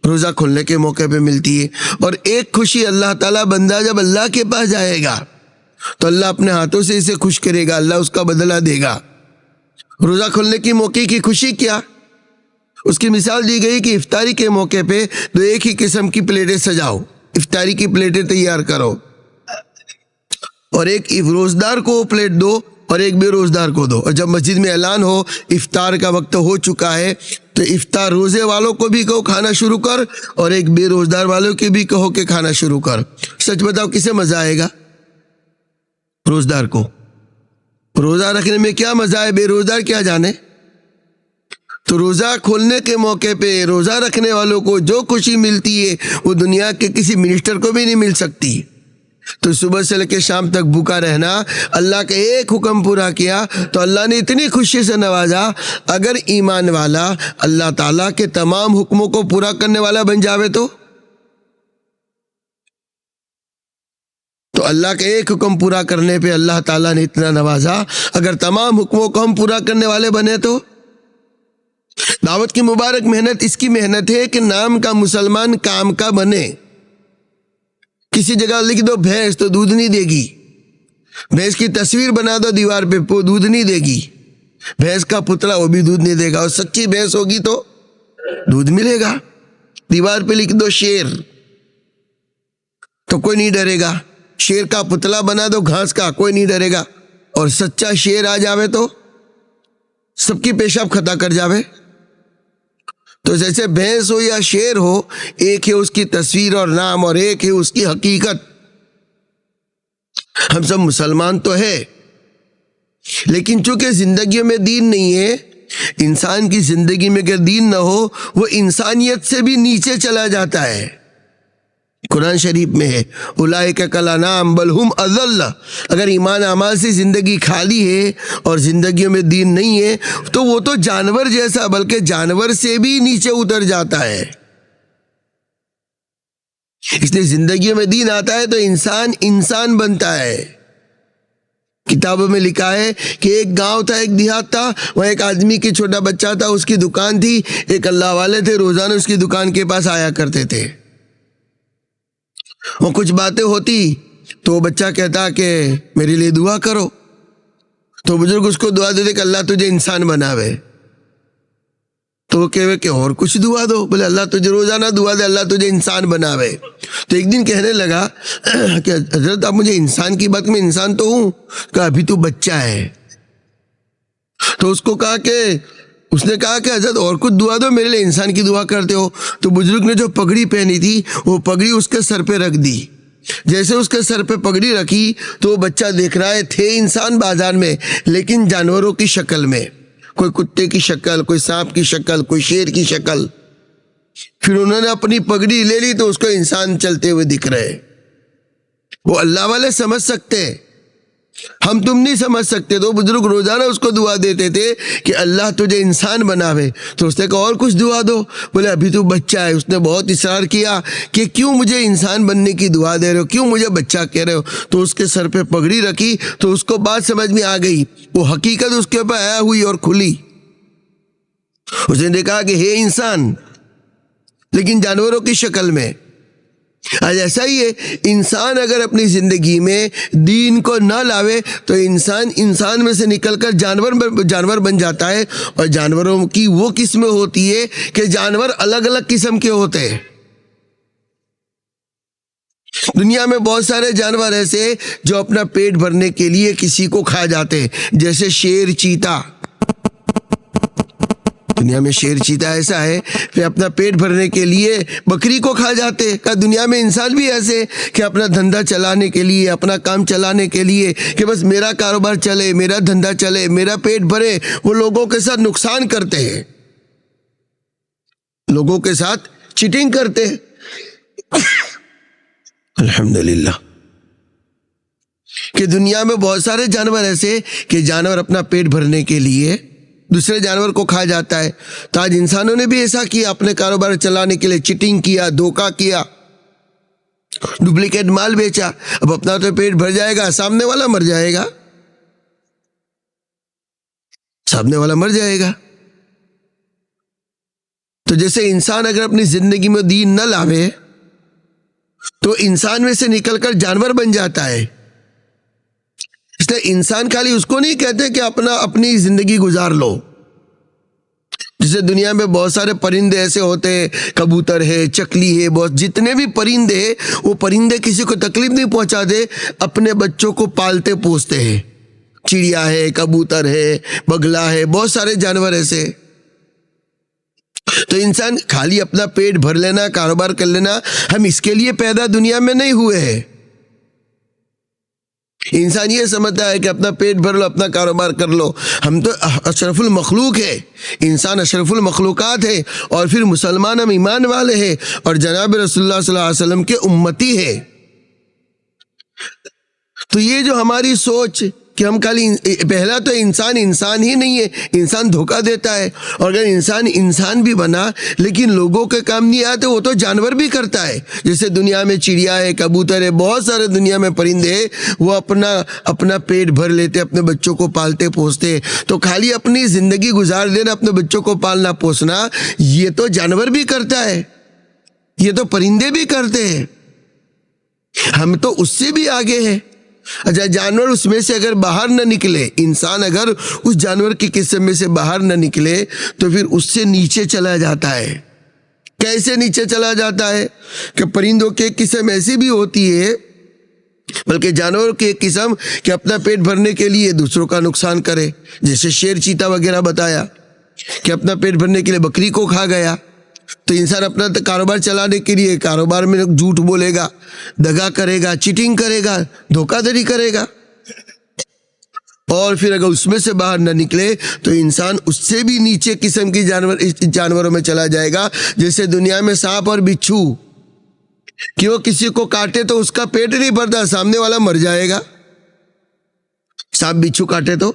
روزہ کھولنے کے موقع پہ ملتی ہے، اور ایک خوشی اللہ تعالیٰ بندہ جب اللہ کے پاس جائے گا تو اللہ اپنے ہاتھوں سے اسے خوش کرے گا، اللہ اس کا بدلہ دے گا۔ روزہ کھولنے کی موقع کی خوشی کیا؟ اس کی مثال دی گئی کہ افطاری کے موقع پہ تو ایک ہی قسم کی پلیٹیں سجاؤ، افطاری کی پلیٹیں تیار کرو، اور ایک روزدار کو پلیٹ دو اور ایک بے روزدار کو دو، اور جب مسجد میں اعلان ہو افطار کا وقت ہو چکا ہے تو افطار روزے والوں کو بھی کہو کھانا شروع کر، اور ایک بے روزدار والوں کے بھی کہو کہ کھانا شروع کر۔ سچ بتاؤ کسے مزہ آئے گا؟ روزدار کو۔ روزہ رکھنے میں کیا مزہ ہے، بے روزدار کیا جانے۔ تو روزہ کھولنے کے موقع پہ روزہ رکھنے والوں کو جو خوشی ملتی ہے وہ دنیا کے کسی منسٹر کو بھی نہیں مل سکتی۔ تو صبح سے لے کے شام تک بھوکا رہنا، اللہ کا ایک حکم پورا کیا تو اللہ نے اتنی خوشی سے نوازا۔ اگر ایمان والا اللہ تعالیٰ کے تمام حکموں کو پورا کرنے والا بن جاوے تو اللہ کا ایک حکم پورا کرنے پہ اللہ تعالیٰ نے اتنا نوازا، اگر تمام حکموں کو ہم پورا کرنے والے بنے تو دعوت کی مبارک محنت اس کی محنت ہے کہ نام کا مسلمان کام کا بنے۔ کسی جگہ لکھ دو بھینس تو دودھ نہیں دے گی، بھینس کی تصویر بنا دو دیوار پہ، وہ دودھ نہیں دے گی، بھینس کا پتلا وہ بھی دودھ نہیں دے گا، اور سچی بھینس ہوگی تو دودھ ملے گا۔ دیوار پہ لکھ دو شیر تو کوئی نہیں ڈرے گا، شیر کا پتلا بنا دو گھاس کا، کوئی نہیں ڈرے گا، اور سچا شیر آ جاوے تو سب کی پیشاب خطا کر جاوے تو جیسے بھینس ہو یا شیر ہو، ایک ہے اس کی تصویر اور نام اور ایک ہے اس کی حقیقت۔ ہم سب مسلمان تو ہے، لیکن چونکہ زندگیوں میں دین نہیں ہے، انسان کی زندگی میں اگر دین نہ ہو وہ انسانیت سے بھی نیچے چلا جاتا ہے۔ قرآن شریف میں ہے اولئک کالانعام بل ہم اضل۔ اگر ایمان اعمال سے زندگی خالی ہے اور زندگیوں میں دین نہیں ہے تو وہ تو جانور جیسا، بلکہ جانور سے بھی نیچے اتر جاتا ہے۔ اس لیے زندگیوں میں دین آتا ہے تو انسان بنتا ہے۔ کتابوں میں لکھا ہے کہ ایک گاؤں تھا، ایک دیہات تھا، وہاں ایک آدمی کی چھوٹا بچہ تھا، اس کی دکان تھی، ایک اللہ والے تھے، روزانہ اس کی دکان کے پاس آیا کرتے تھے۔ وہ کچھ باتیں ہوتی تو وہ بچہ کہتا کہ میرے لیے دعا کرو، تو بزرگ اس کو دعا دیتے کہ اللہ تجھے انسان بناوے۔ تو وہ کہے کہ اور کچھ دعا دو، بولے اللہ تجھے روزانہ دعا دے اللہ تجھے انسان بناوے۔ تو ایک دن کہنے لگا کہ حضرت آپ مجھے انسان کی بات، میں انسان تو ہوں، کہ ابھی تو بچہ ہے۔ تو اس نے کہا کہ حضرت اور کچھ دعا دو، میرے لیے انسان کی دعا کرتے ہو۔ تو بزرگ نے جو پگڑی پہنی تھی وہ پگڑی اس کے سر پہ رکھ دی۔ جیسے اس کے سر پہ پگڑی رکھی تو وہ بچہ دیکھ رہا ہے تھے انسان بازار میں، لیکن جانوروں کی شکل میں، کوئی کتے کی شکل، کوئی سانپ کی شکل، کوئی شیر کی شکل۔ پھر انہوں نے اپنی پگڑی لے لی تو اس کو انسان چلتے ہوئے دکھ رہے۔ وہ اللہ والے سمجھ سکتے، ہم تم نہیں سمجھ سکتے۔ تو بزرگ روزانہ اس کو دعا دیتے تھے کہ اللہ تجھے انسان بناوے۔ تو اس نے کہا اور کچھ دعا دو، بولے ابھی تو بچہ ہے۔ اس نے بہت اصرار کیا کہ کیوں مجھے انسان بننے کی دعا دے رہے ہو، کیوں مجھے بچہ کہہ رہے ہو۔ تو اس کے سر پہ پگڑی رکھی تو اس کو بات سمجھ میں آ گئی، وہ حقیقت اس کے اوپر آیا ہوئی اور کھلی۔ اس نے کہا کہ ہے انسان لیکن جانوروں کی شکل میں۔ آج ایسا ہی ہے، انسان اگر اپنی زندگی میں دین کو نہ لاوے تو انسان میں سے نکل کر جانور بن جاتا ہے۔ اور جانوروں کی وہ قسمیں ہوتی ہے کہ جانور الگ الگ قسم کے ہوتے ہیں۔ دنیا میں بہت سارے جانور ایسے جو اپنا پیٹ بھرنے کے لیے کسی کو کھا جاتے ہیں، جیسے شیر، چیتا۔ دنیا میں شیر، چیتا ایسا ہے کہ اپنا پیٹ بھرنے کے لیے بکری کو کھا جاتے۔ کہ دنیا میں انسان بھی ایسے کہ اپنا دھندا چلانے کے لیے، اپنا کام چلانے کے لیے، کہ بس میرا کاروبار چلے، میرا دھندا چلے، میرا پیٹ بھرے، وہ لوگوں کے ساتھ نقصان کرتے ہیں، لوگوں کے ساتھ چیٹنگ کرتے ہیں۔ الحمدللہ کہ دنیا میں بہت سارے جانور ایسے کہ جانور اپنا پیٹ بھرنے کے لیے دوسرے جانور کو کھا جاتا ہے۔ تو آج انسانوں نے بھی ایسا کیا، اپنے کاروبار چلانے کے لیے چیٹنگ کیا، دھوکہ کیا، ڈپلیکیٹ مال بیچا۔ اب اپنا تو پیٹ بھر جائے گا، سامنے والا مر جائے گا، سامنے والا مر جائے گا۔ تو جیسے انسان اگر اپنی زندگی میں دین نہ لاوے تو انسان میں سے نکل کر جانور بن جاتا ہے۔ اس لیے انسان خالی اس کو نہیں کہتے کہ اپنی زندگی گزار لو۔ جیسے دنیا میں بہت سارے پرندے ایسے ہوتے ہیں، کبوتر ہے، چکلی ہے، بہت جتنے بھی پرندے، وہ پرندے کسی کو تکلیف نہیں پہنچاتے، اپنے بچوں کو پالتے پوستے ہیں۔ چڑیا ہے، کبوتر ہے، بگلا ہے، بہت سارے جانور ایسے۔ تو انسان خالی اپنا پیٹ بھر لینا، کاروبار کر لینا، ہم اس کے لیے پیدا دنیا میں نہیں ہوئے ہیں۔ انسان یہ سمجھتا ہے کہ اپنا پیٹ بھر لو، اپنا کاروبار کر لو۔ ہم تو اشرف المخلوق ہے، انسان اشرف المخلوقات ہے، اور پھر مسلمان ہم ایمان والے ہیں اور جناب رسول اللہ صلی اللہ علیہ وسلم کے امتی ہے۔ تو یہ جو ہماری سوچ کہ ہم خالی پہلا تو انسان ہی نہیں ہے، انسان دھوکہ دیتا ہے۔ اور اگر انسان بھی بنا لیکن لوگوں کے کام نہیں آتے، وہ تو جانور بھی کرتا ہے۔ جیسے دنیا میں چڑیا ہے، کبوتر ہے، بہت سارے دنیا میں پرندے ہیں، وہ اپنا پیٹ بھر لیتے، اپنے بچوں کو پالتے پوستے۔ تو خالی اپنی زندگی گزار دینا، اپنے بچوں کو پالنا پوسنا، یہ تو جانور بھی کرتا ہے، یہ تو پرندے بھی کرتے ہیں۔ ہم تو اس سے بھی آگے ہیں۔ اچھا، جانور اس میں سے اگر باہر نہ نکلے، انسان اگر اس جانور کی قسم میں سے باہر نہ نکلے تو پھر اس سے نیچے چلا جاتا ہے۔ کیسے نیچے چلا جاتا ہے کہ پرندوں کی ایک قسم ایسی بھی ہوتی ہے، بلکہ جانوروں کی ایک قسم کہ اپنا پیٹ بھرنے کے لیے دوسروں کا نقصان کرے، جیسے شیر، چیتا وغیرہ بتایا کہ اپنا پیٹ بھرنے کے لیے بکری کو کھا گیا۔ تو انسان اپنا کاروبار چلانے کے لیے کاروبار میں جھوٹ بولے گا، دغا کرے گا، چیٹنگ کرے گا، دھوکہ دھڑی کرے گا، اور پھر اگر اس میں سے باہر نہ نکلے تو انسان اس سے بھی نیچے قسم کی جانوروں میں چلا جائے گا، جیسے دنیا میں سانپ اور بچھو، کہ وہ کسی کو کاٹے تو اس کا پیٹ نہیں بھرتا، سامنے والا مر جائے گا۔ سانپ بچھو کاٹے تو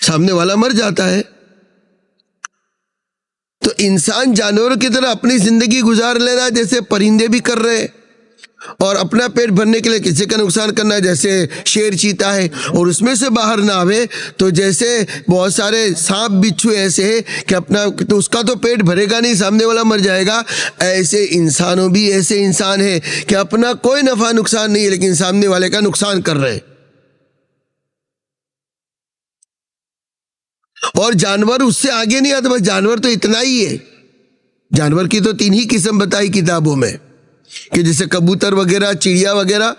سامنے والا مر جاتا ہے۔ تو انسان جانوروں کی طرح اپنی زندگی گزار لینا جیسے پرندے بھی کر رہے ہیں، اور اپنا پیٹ بھرنے کے لیے کسی کا نقصان کرنا جیسے شیر چیتا ہے، اور اس میں سے باہر نہ آوے تو جیسے بہت سارے سانپ بچھو ایسے ہیں کہ تو اس کا تو پیٹ بھرے گا نہیں، سامنے والا مر جائے گا۔ ایسے انسانوں بھی ایسے انسان ہیں کہ اپنا کوئی نفع نقصان نہیں ہے لیکن سامنے والے کا نقصان کر رہے ہیں۔ اور جانور اس سے آگے نہیں آتا، بس جانور تو اتنا ہی ہے۔ جانور کی تو 3 ہی قسم بتائی کتابوں میں، کہ جیسے کبوتر وغیرہ، چڑیا وغیرہ،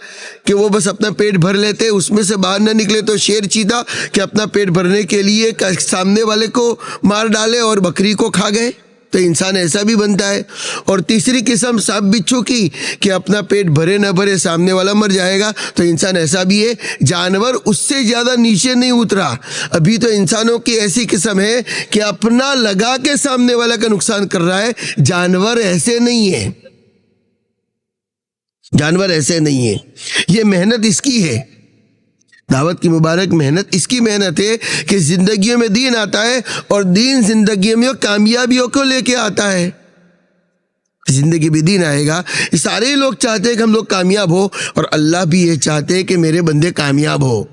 کہ وہ بس اپنا پیٹ بھر لیتے، اس میں سے باہر نہ نکلے۔ تو شیر چیتا کہ اپنا پیٹ بھرنے کے لیے سامنے والے کو مار ڈالے اور بکری کو کھا گئے، تو انسان ایسا بھی بنتا ہے۔ اور تیسری قسم سانپ بچھو کی کہ اپنا پیٹ بھرے نہ بھرے سامنے والا مر جائے گا، تو انسان ایسا بھی ہے۔ جانور اس سے زیادہ نیچے نہیں اترا۔ ابھی تو انسانوں کی ایسی قسم ہے کہ اپنا لگا کے سامنے والا کا نقصان کر رہا ہے، جانور ایسے نہیں ہے۔ جانور ایسے نہیں ہے۔ یہ محنت اس کی ہے، دعوت کی مبارک محنت اس کی محنت ہے کہ زندگیوں میں دین آتا ہے، اور دین زندگیوں میں کامیابیوں کو لے کے آتا ہے۔ زندگی بھی دین آئے گا۔ سارے لوگ چاہتے ہیں کہ ہم لوگ کامیاب ہو، اور اللہ بھی یہ چاہتے ہیں کہ میرے بندے کامیاب ہو۔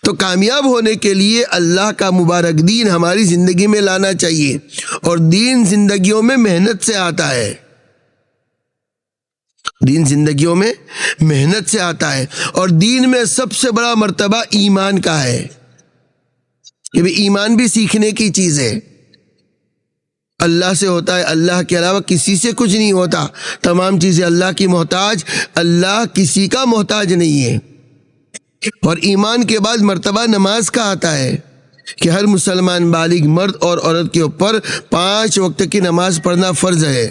تو کامیاب ہونے کے لیے اللہ کا مبارک دین ہماری زندگی میں لانا چاہیے، اور دین زندگیوں میں محنت سے آتا ہے۔ دین زندگیوں میں محنت سے آتا ہے، اور دین میں سب سے بڑا مرتبہ ایمان کا ہے، کہ ایمان بھی سیکھنے کی چیز ہے۔ اللہ سے ہوتا ہے، اللہ کے علاوہ کسی سے کچھ نہیں ہوتا، تمام چیزیں اللہ کی محتاج، اللہ کسی کا محتاج نہیں ہے۔ اور ایمان کے بعد مرتبہ نماز کا آتا ہے، کہ ہر مسلمان بالغ مرد اور عورت کے اوپر 5 وقت کی نماز پڑھنا فرض ہے،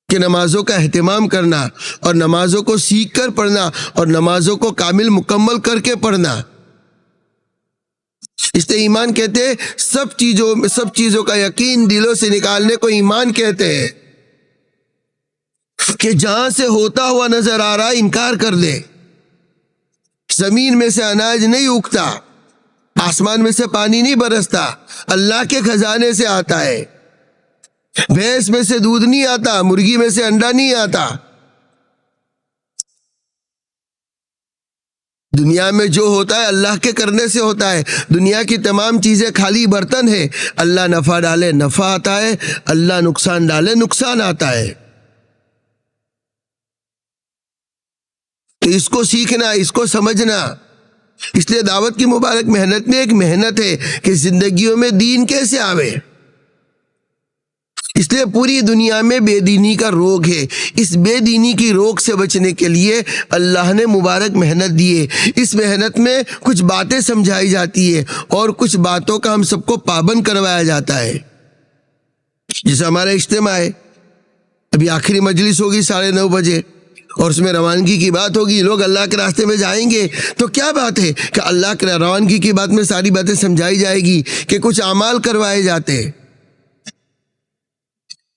کہ نمازوں کا اہتمام کرنا، اور نمازوں کو سیکھ کر پڑھنا، اور نمازوں کو کامل مکمل کر کے پڑھنا۔ اس لیے ایمان کہتے ہیں، سب چیزوں کا یقین دلوں سے نکالنے کو ایمان کہتے ہیں، کہ جہاں سے ہوتا ہوا نظر آ رہا ہے انکار کر دے۔ زمین میں سے اناج نہیں اگتا، آسمان میں سے پانی نہیں برستا، اللہ کے خزانے سے آتا ہے۔ بھینس میں سے دودھ نہیں آتا، مرغی میں سے انڈا نہیں آتا۔ دنیا میں جو ہوتا ہے اللہ کے کرنے سے ہوتا ہے۔ دنیا کی تمام چیزیں خالی برتن ہے، اللہ نفع ڈالے نفع آتا ہے، اللہ نقصان ڈالے نقصان آتا ہے۔ تو اس کو سیکھنا، اس کو سمجھنا، اس لیے دعوت کی مبارک محنت میں ایک محنت ہے کہ زندگیوں میں دین کیسے آوے۔ اس لیے پوری دنیا میں بے دینی کا روگ ہے۔ اس بے دینی کی روگ سے بچنے کے لیے اللہ نے مبارک محنت دی ہے۔ اس محنت میں کچھ باتیں سمجھائی جاتی ہے، اور کچھ باتوں کا ہم سب کو پابند کروایا جاتا ہے۔ جیسے ہمارا اجتماع ہے، ابھی آخری مجلس ہوگی 9:30 بجے، اور اس میں روانگی کی بات ہوگی، لوگ اللہ کے راستے میں جائیں گے۔ تو کیا بات ہے کہ اللہ کے روانگی کی بات میں ساری باتیں سمجھائی جائے گی، کہ کچھ اعمال کروائے جاتے ہیں،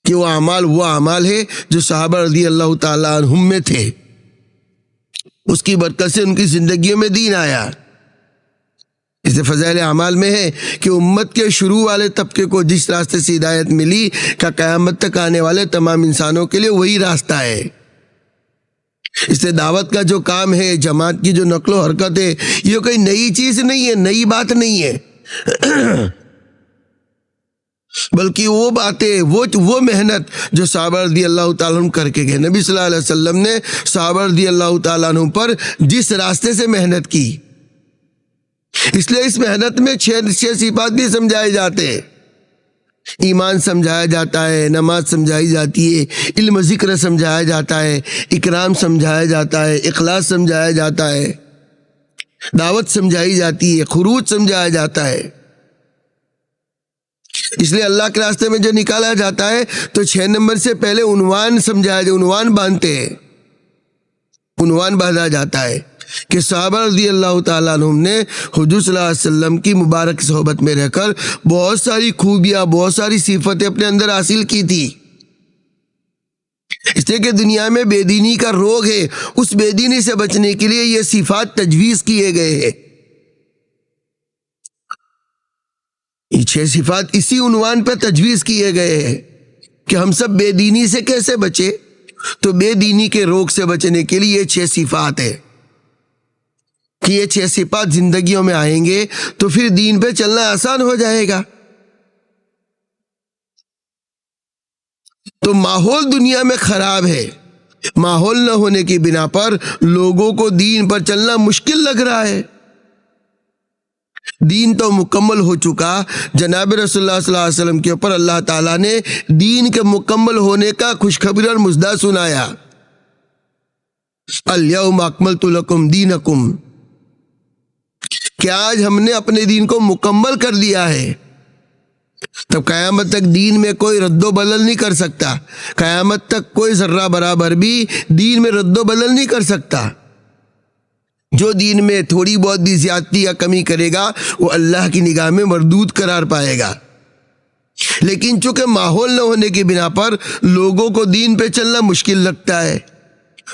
کہ وہ اعمال ہے جو صحابہ رضی اللہ تعالیٰ عنہم میں تھے، اس کی برکت سے ان کی زندگیوں میں دین آیا۔ اس سے فضائل اعمال میں ہے کہ امت کے شروع والے طبقے کو جس راستے سے ہدایت ملی، کہ قیامت تک آنے والے تمام انسانوں کے لیے وہی راستہ ہے۔ اس لیے دعوت کا جو کام ہے، جماعت کی جو نقل و حرکت ہے، یہ کوئی نئی چیز نہیں ہے، نئی بات نہیں ہے، بلکہ وہ باتیں، وہ محنت جو صحابہ رضی اللہ تعالیٰ عنہ کر کے گئے۔ نبی صلی اللہ علیہ وسلم نے صحابہ رضی اللہ تعالیٰ عنہ پر جس راستے سے محنت کی، اس لیے اس محنت میں 6 صفات بھی سمجھائے جاتے ہیں۔ ایمان سمجھایا جاتا ہے، نماز سمجھائی جاتی ہے، علم ذکر سمجھایا جاتا ہے، اکرام سمجھایا جاتا ہے، اخلاص سمجھایا جاتا ہے، دعوت سمجھائی جاتی ہے، خروج سمجھایا جاتا ہے۔ اس لیے اللہ کے راستے میں جو نکالا جاتا ہے تو 6 نمبر سے پہلے عنوان سمجھایا جائے، عنوان باندھتے ہیں، عنوان باندھا جاتا ہے کہ صحابہ رضی اللہ تعالیٰ عنہم نے حضور صلی اللہ علیہ وسلم کی مبارک صحبت میں رہ کر بہت ساری خوبیاں، بہت ساری صفتیں اپنے اندر حاصل کی تھی۔ اس لیے کہ دنیا میں بے دینی کا روگ ہے، اس بے دینی سے بچنے کے لیے یہ صفات تجویز کیے گئے ہیں۔ یہ 6 صفات اسی عنوان پہ تجویز کیے گئے ہیں کہ ہم سب بے دینی سے کیسے بچے، تو بے دینی کے روگ سے بچنے کے لیے یہ 6 صفات ہے کہ یہ 6 صفات زندگیوں میں آئیں گے تو پھر دین پہ چلنا آسان ہو جائے گا۔ تو ماحول دنیا میں خراب ہے، ماحول نہ ہونے کی بنا پر لوگوں کو دین پر چلنا مشکل لگ رہا ہے۔ دین تو مکمل ہو چکا، جناب رسول اللہ صلی اللہ علیہ وسلم کے اوپر اللہ تعالیٰ نے دین کے مکمل ہونے کا خوشخبری اور مژدہ سنایا، الیوم اکملت لکم دینکم، کہ آج ہم نے اپنے دین کو مکمل کر دیا ہے۔ تب قیامت تک دین میں کوئی رد و بدل نہیں کر سکتا، قیامت تک کوئی ذرہ برابر بھی دین میں رد و بدل نہیں کر سکتا۔ جو دین میں تھوڑی بہت بھی زیادتی یا کمی کرے گا وہ اللہ کی نگاہ میں مردود قرار پائے گا۔ لیکن چونکہ ماحول نہ ہونے کی بنا پر لوگوں کو دین پہ چلنا مشکل لگتا ہے،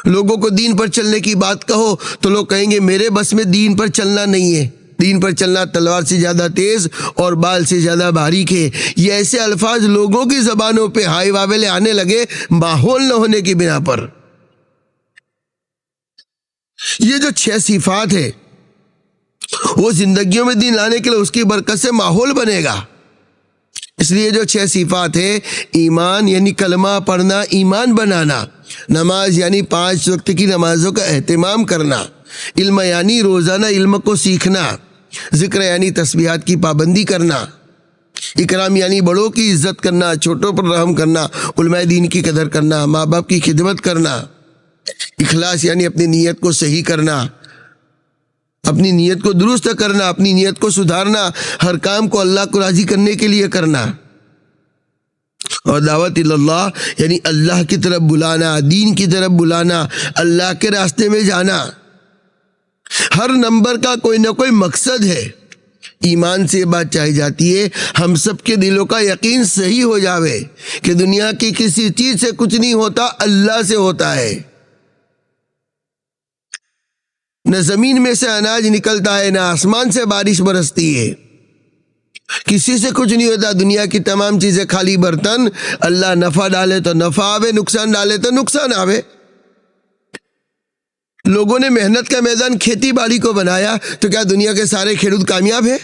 لوگوں کو دین پر چلنے کی بات کہو تو لوگ کہیں گے میرے بس میں دین پر چلنا نہیں ہے، دین پر چلنا تلوار سے زیادہ تیز اور بال سے زیادہ باریک ہے۔ یہ ایسے الفاظ لوگوں کی زبانوں پہ ہائی واویلے آنے لگے ماحول نہ ہونے کی بنا پر۔ یہ جو 6 صفات ہے وہ زندگیوں میں دین لانے کے لیے اس کی برکت سے ماحول بنے گا۔ اس لیے جو 6 صفات ہے، ایمان یعنی کلمہ پڑھنا، ایمان بنانا، نماز یعنی 5 وقت کی نمازوں کا اہتمام کرنا، علم یعنی روزانہ علم کو سیکھنا، ذکر یعنی تسبیحات کی پابندی کرنا، اکرام یعنی بڑوں کی عزت کرنا، چھوٹوں پر رحم کرنا، علماء دین کی قدر کرنا، ماں باپ کی خدمت کرنا، اخلاص یعنی اپنی نیت کو صحیح کرنا، اپنی نیت کو درست کرنا، اپنی نیت کو سدھارنا، ہر کام کو اللہ کو راضی کرنے کے لیے کرنا، اور دعوت اللہ یعنی اللہ کی طرف بلانا، دین کی طرف بلانا، اللہ کے راستے میں جانا۔ ہر نمبر کا کوئی نہ کوئی مقصد ہے۔ ایمان سے یہ بات چاہی جاتی ہے ہم سب کے دلوں کا یقین صحیح ہو جاوے کہ دنیا کی کسی چیز سے کچھ نہیں ہوتا، اللہ سے ہوتا ہے۔ نہ زمین میں سے اناج نکلتا ہے، نہ آسمان سے بارش برستی ہے، کسی سے کچھ نہیں ہوتا۔ دنیا کی تمام چیزیں خالی برتن، اللہ نفع ڈالے تو نفع آوے، نقصان ڈالے تو نقصان آوے۔ لوگوں نے محنت کا میدان کھیتی باڑی کو بنایا تو کیا دنیا کے سارے کھیڑوت کامیاب ہیں؟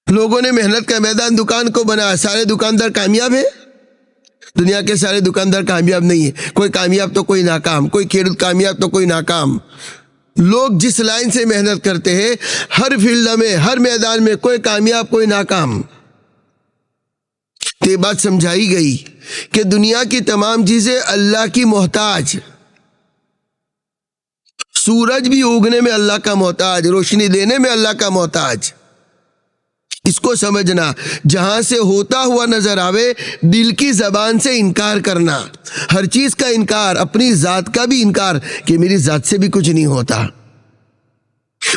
لوگوں نے محنت کا میدان دکان کو بنایا، سارے دکاندار کامیاب ہیں؟ دنیا کے سارے دکاندار کامیاب نہیں ہیں، کوئی کامیاب تو کوئی ناکام، کوئی کھیڑوت کامیاب تو کوئی ناکام۔ لوگ جس لائن سے محنت کرتے ہیں ہر فیلڈ میں، ہر میدان میں کوئی کامیاب کوئی ناکام۔ تو یہ بات سمجھائی گئی کہ دنیا کی تمام چیزیں اللہ کی محتاج، سورج بھی اگنے میں اللہ کا محتاج، روشنی دینے میں اللہ کا محتاج۔ اس کو سمجھنا، جہاں سے ہوتا ہوا نظر آوے دل کی زبان سے انکار کرنا، ہر چیز کا انکار، اپنی ذات کا بھی انکار کہ میری ذات سے بھی کچھ نہیں ہوتا۔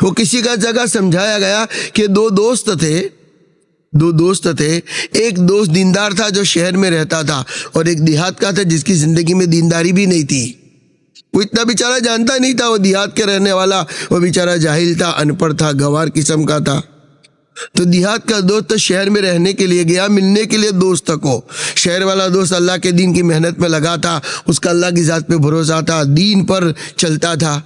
وہ کسی کا جگہ سمجھایا گیا کہ دو دوست تھے، ایک دوست دیندار تھا جو شہر میں رہتا تھا، اور ایک دیہات کا تھا جس کی زندگی میں دینداری بھی نہیں تھی۔ وہ اتنا بیچارہ جانتا نہیں تھا، وہ دیہات کے رہنے والا، وہ بیچارہ جاہل تھا، ان پڑھ تھا، گنوار قسم کا تھا۔ تو دیہات کا دوست شہر میں رہنے کے لیے گیا، ملنے کے لیے دوست کو۔ شہر والا دوست اللہ کے دین کی محنت میں لگا تھا، اس کا اللہ کی ذات پہ بھروسہ تھا، دین پر چلتا تھا۔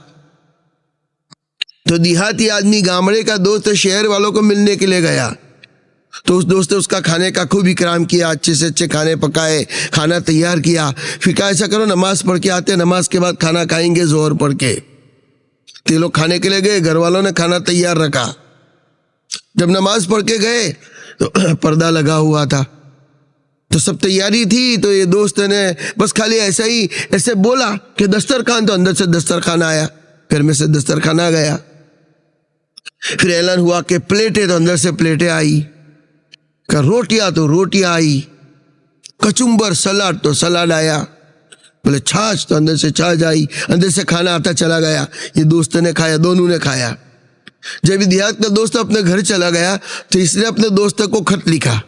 تو دیہاتی آدمی گامڑے کا دوست شہر والوں کو ملنے کے لیے گیا، تو اس دوست نے اس کا کھانے کا خوب اکرام کیا، اچھے سے اچھے کھانے پکائے، کھانا تیار کیا۔ پھر کہا ایسا کرو نماز پڑھ کے آتے، نماز کے بعد کھانا کھائیں گے ظہر پڑھ کے۔ تو لوگ کھانے کے لیے گئے، گھر والوں نے کھانا تیار رکھا۔ جب نماز پڑھ کے گئے تو پردہ لگا ہوا تھا، تو سب تیاری تھی، تو یہ دوست نے بس خالی ایسے بولا کہ دسترخوان، تو اندر سے دسترخوان آیا، گھر میں سے دسترخوان آ گیا۔ پھر اعلان ہوا کہ پلیٹیں، تو اندر سے پلیٹیں آئی۔ کہ روٹیاں تو روٹیاں آئی، کچمبر سلاد تو سلاد آیا، بولے چھاچھ تو اندر سے چھاچھ آئی، اندر سے کھانا آتا چلا گیا، یہ دوست نے کھایا، دونوں نے کھایا۔ جب دیہات کا دوست اپنے گھر چلا گیا تو اس نے اپنے دوست کو خط لکھا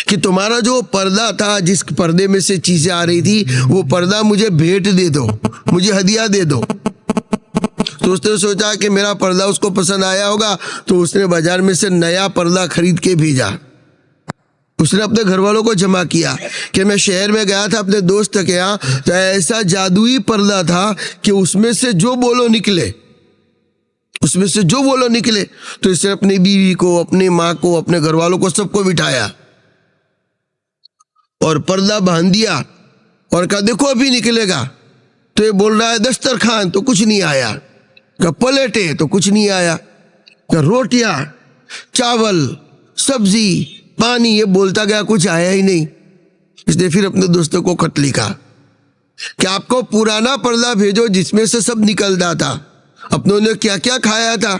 کہ تمہارا جو پردہ تھا، جس پردے میں سے چیزیں آ رہی تھی، وہ پردہ مجھے بھیٹ دے دو، مجھے ہدیہ دے دو۔ تو اس نے سوچا کہ میرا پردہ اس کو پسند آیا ہوگا، تو اس نے بازار میں سے نیا پردہ خرید کے بھیجا۔ اس نے اپنے گھر والوں کو جمع کیا کہ میں شہر میں گیا تھا اپنے دوست کے یہاں، تو ایسا جادوئی پردہ تھا کہ اس میں سے جو بولو نکلے، اس میں سے جو بولو نکلے۔ تو اس نے اپنی بیوی کو، اپنی ماں کو، اپنے گھر والوں کو، سب کو بٹھایا اور پردہ باندھ دیا اور کہا دیکھو ابھی نکلے گا۔ تو یہ بول رہا ہے دسترخوان تو کچھ نہیں آیا، کہ پلیٹیں تو کچھ نہیں آیا، کہ روٹیاں، چاول، سبزی، پانی، یہ بولتا گیا، کچھ آیا ہی نہیں۔ اس نے پھر اپنے دوستوں کو خط لکھا کہ آپ کو پرانا پردہ بھیجو جس میں سے سب نکلتا تھا، اپنوں نے کیا کیا کھایا تھا،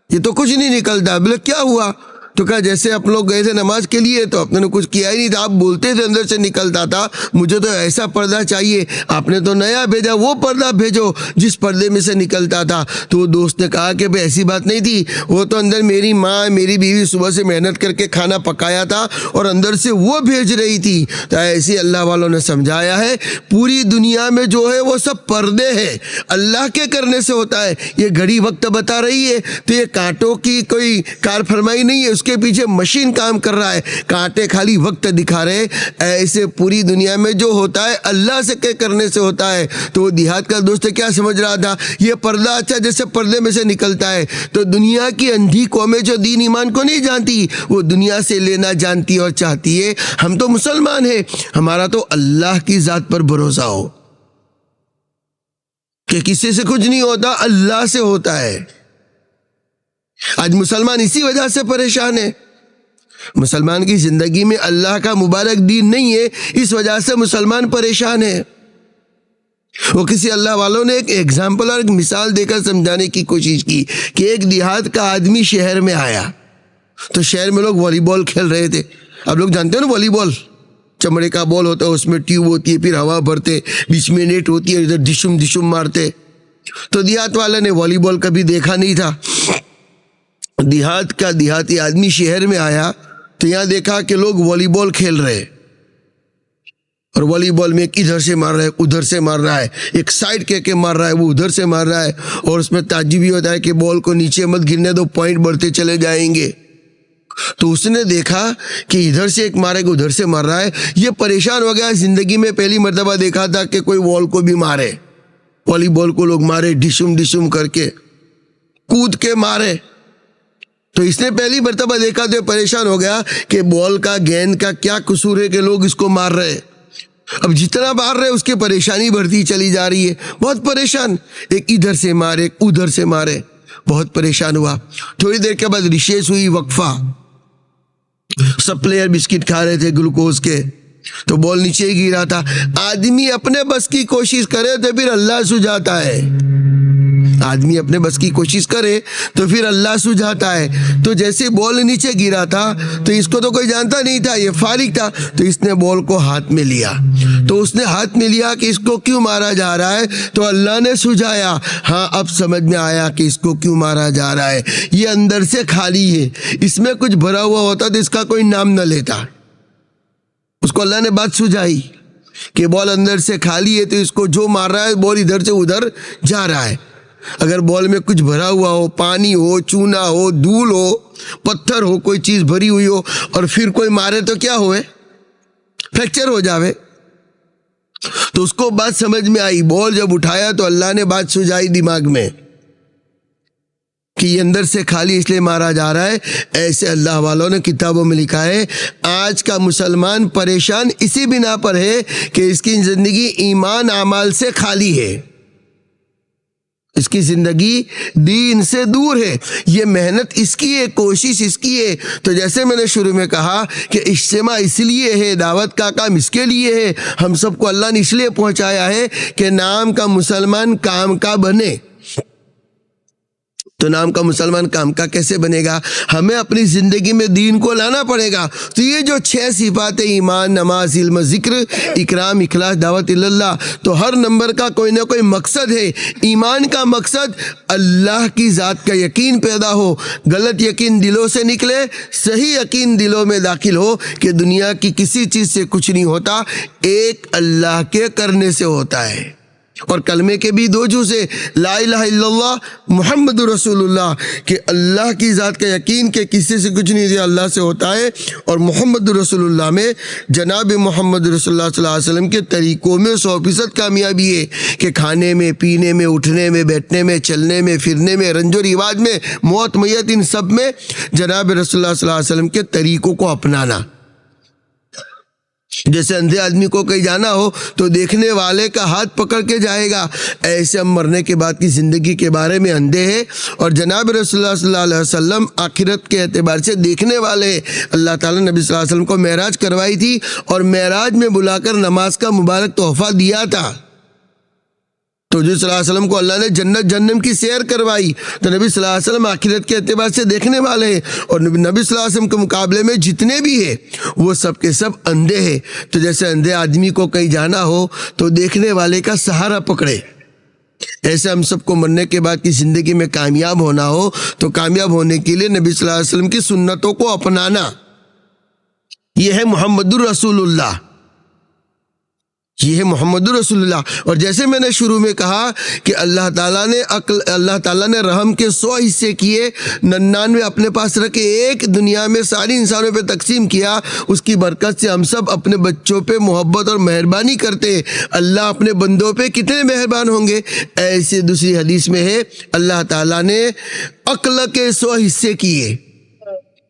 یہ تو کچھ نہیں نکلتا۔ بولے کیا ہوا؟ تو کہا جیسے آپ لوگ گئے تھے نماز کے لیے تو آپ نے کچھ کیا ہی نہیں تھا، آپ بولتے تھے اندر سے نکلتا تھا، مجھے تو ایسا پردہ چاہیے، آپ نے تو نیا بھیجا، وہ پردہ بھیجو جس پردے میں سے نکلتا تھا۔ تو وہ دوست نے کہا کہ بھئی ایسی بات نہیں تھی، وہ تو اندر میری ماں، میری بیوی صبح سے محنت کر کے کھانا پکایا تھا اور اندر سے وہ بھیج رہی تھی۔ تو ایسے اللہ والوں نے سمجھایا ہے پوری دنیا میں جو ہے وہ سب پردے ہیں، اللہ کے کرنے سے ہوتا ہے۔ یہ گھڑی وقت بتا رہی ہے تو یہ کانٹوں کی کوئی کار فرمائی نہیں ہے، اس کے پیچھے مشین کام کر رہا ہے، کانٹے خالی وقت دکھا رہے۔ ایسے پوری دنیا میں جو ہوتا ہے اللہ سے کے کرنے سے ہوتا ہے۔ تو وہ دیہات کا دوست کیا سمجھ رہا تھا؟ یہ پردہ اچھا جیسے پردے میں سے نکلتا ہے۔ تو دنیا کی اندھی قومیں جو دین ایمان کو نہیں جانتی، وہ دنیا سے لینا جانتی اور چاہتی ہے۔ ہم تو مسلمان ہیں، ہمارا تو اللہ کی ذات پر بھروسہ ہو کہ کسی سے کچھ نہیں ہوتا، اللہ سے ہوتا ہے۔ آج مسلمان اسی وجہ سے پریشان ہے۔ مسلمان کی زندگی میں اللہ کا مبارک دین نہیں ہے، اس وجہ سے مسلمان پریشان ہے۔ وہ کسی اللہ والوں نے ایک ایگزامپل اور ایک مثال دے کر سمجھانے کی کوشش کی کہ ایک دیہات کا آدمی شہر میں آیا تو شہر میں لوگ والی بال کھیل رہے تھے۔ اب لوگ جانتے ہیں نا والی بال، چمڑے کا بال ہوتا ہے، اس میں ٹیوب ہوتی ہے، پھر ہوا بھرتے، بیچ میں نیٹ ہوتی ہے، ادھر ڈشم ڈشم مارتے۔ تو دیہات والے نے والی بال کبھی دیکھا نہیں تھا۔ دیہات کا دیہاتی آدمی شہر میں آیا تو یہاں دیکھا کہ لوگ والی بال کھیل رہے، اور والی بال میں ایک ادھر سے مار رہا ہے، ادھر سے مار رہا ہے، ایک سائڈ کے مار رہا ہے، وہ ادھر سے مار رہا ہے، اور اس میں تعجب یہ ہوتا ہے کہ بال کو نیچے مت گرنے دو، پوائنٹ بڑھتے چلے جائیں گے۔ تو اس نے دیکھا کہ ادھر سے ایک مارے گا، ادھر سے مار رہا ہے، یہ پریشان ہو گیا۔ زندگی میں پہلی مرتبہ دیکھا تھا کہ کوئی بال کو بھی مارے، والی بال کو لوگ مارے، ڈشم ڈشم کر کے کود کے مارے۔ تو اس نے پہلی مرتبہ دیکھا تو پریشان ہو گیا کہ بال کا گیند کا کیا قصور ہے کہ لوگ اس کو مار رہے۔ اب جتنا مار رہے اس کی پریشانی بڑھتی چلی جا رہی ہے، بہت پریشان، ایک ادھر سے مارے، ایک ادھر سے مارے، بہت پریشان ہوا۔ تھوڑی دیر کے بعد ریشیس ہوئی، وقفہ، سب پلیئر بسکٹ کھا رہے تھے گلوکوز کے، تو بال نیچے ہی گرا تھا۔ آدمی اپنے بس کی کوشش کرے تو پھر اللہ سجاتا ہے، آدمی اپنے بس کی کوشش کرے تو پھر اللہ سجاتا ہے۔ تو جیسے بال نیچے گرا تھا تو اس کو تو کوئی جانتا نہیں تھا، یہ فارغ تھا، تو اس نے بال کو ہاتھ میں لیا۔ تو اس نے ہاتھ میں لیا کہ اس کو کیوں مارا جا رہا ہے، تو اللہ نے سجایا۔ ہاں اب سمجھ میں آیا کہ اس کو کیوں مارا جا رہا ہے، یہ اندر سے خالی ہے، اس میں کچھ بھرا ہوا ہوتا تو اس کا کوئی نام نہ لیتا۔ اس کو اللہ نے بات سجائی کہ بال اندر سے خالی ہے، تو اس کو جو مار رہا ہے بال ادھر سے ادھر جا رہا ہے۔ اگر بال میں کچھ بھرا ہوا ہو، پانی ہو، چونا ہو، دھول ہو، پتھر ہو، کوئی چیز بھری ہوئی ہو، اور پھر کوئی مارے تو کیا ہوئے، فریکچر ہو جاوے۔ تو اس کو بات سمجھ میں آئی، بال جب اٹھایا تو اللہ نے بات سجائی دماغ میں کہ یہ اندر سے خالی اس لیے مارا جا رہا ہے۔ ایسے اللہ والوں نے کتابوں میں لکھا ہے آج کا مسلمان پریشان اسی بنا پر ہے کہ اس کی زندگی ایمان اعمال سے خالی ہے، اس کی زندگی دین سے دور ہے۔ یہ محنت اس کی ہے، کوشش اس کی ہے۔ تو جیسے میں نے شروع میں کہا کہ اجتماع اس لیے ہے، دعوت کا کام اس کے لیے ہے، ہم سب کو اللہ نے اس لیے پہنچایا ہے کہ نام کا مسلمان کام کا بنے۔ تو نام کا مسلمان کام کا کیسے بنے گا؟ ہمیں اپنی زندگی میں دین کو لانا پڑے گا۔ تو یہ جو 6 صفات ایمان، نماز، علم، ذکر، اکرام، اخلاص، دعوت اللہ، تو ہر نمبر کا کوئی نہ کوئی مقصد ہے۔ ایمان کا مقصد اللہ کی ذات کا یقین پیدا ہو، غلط یقین دلوں سے نکلے، صحیح یقین دلوں میں داخل ہو کہ دنیا کی کسی چیز سے کچھ نہیں ہوتا، ایک اللہ کے کرنے سے ہوتا ہے۔ اور کلمے کے بھی 2 جز ہے، لا الہ الا اللہ محمد رسول اللہ، کہ اللہ کی ذات کا یقین کہ کسی سے کچھ نہیں، اللہ سے ہوتا ہے، اور محمد رسول اللہ میں جناب محمد رسول اللہ صلی اللہ علیہ وسلم کے طریقوں میں 100% کامیابی ہے کہ کھانے میں، پینے میں، اٹھنے میں، بیٹھنے میں، چلنے میں، پھرنے میں، رنج و رواج میں، موت میت، ان سب میں جناب رسول اللہ صلی اللہ علیہ وسلم کے طریقوں کو اپنانا۔ جیسے اندھے آدمی کو کہیں جانا ہو تو دیکھنے والے کا ہاتھ پکڑ کے جائے گا، ایسے ہم مرنے کے بعد کی زندگی کے بارے میں اندھے ہیں، اور جناب رسول اللہ صلی اللہ علیہ وسلم آخرت کے اعتبار سے دیکھنے والے ہیں۔ اللہ تعالیٰ نے نبی صلی اللہ علیہ وسلم کو معراج کروائی تھی، اور معراج میں بلا کر نماز کا مبارک تحفہ دیا تھا۔ تو جو صلی اللہ علیہ وسلم کو اللہ نے جنت جہنم کی سیر کروائی، تو نبی صلی اللہ علیہ وسلم آخرت کے اعتبار سے دیکھنے والے ہیں، اور نبی صلی اللہ علیہ وسلم کے مقابلے میں جتنے بھی ہیں وہ سب کے سب اندھے ہیں۔ تو جیسے اندھے آدمی کو کہیں جانا ہو تو دیکھنے والے کا سہارا پکڑے، ایسے ہم سب کو مرنے کے بعد کی زندگی میں کامیاب ہونا ہو تو کامیاب ہونے کے لیے نبی صلی اللہ علیہ وسلم کی سنتوں کو اپنانا، یہ ہے محمد الرسول اللہ، یہ ہے محمد رسول اللہ۔ اور جیسے میں نے شروع میں کہا کہ اللہ تعالیٰ نے رحم کے 100 حصے کیے، 99 اپنے پاس رکھے، ایک دنیا میں ساری انسانوں پہ تقسیم کیا، اس کی برکت سے ہم سب اپنے بچوں پہ محبت اور مہربانی کرتے ہیں۔ اللہ اپنے بندوں پہ کتنے مہربان ہوں گے؟ ایسے دوسری حدیث میں ہے اللہ تعالیٰ نے عقل کے 100 حصے کیے،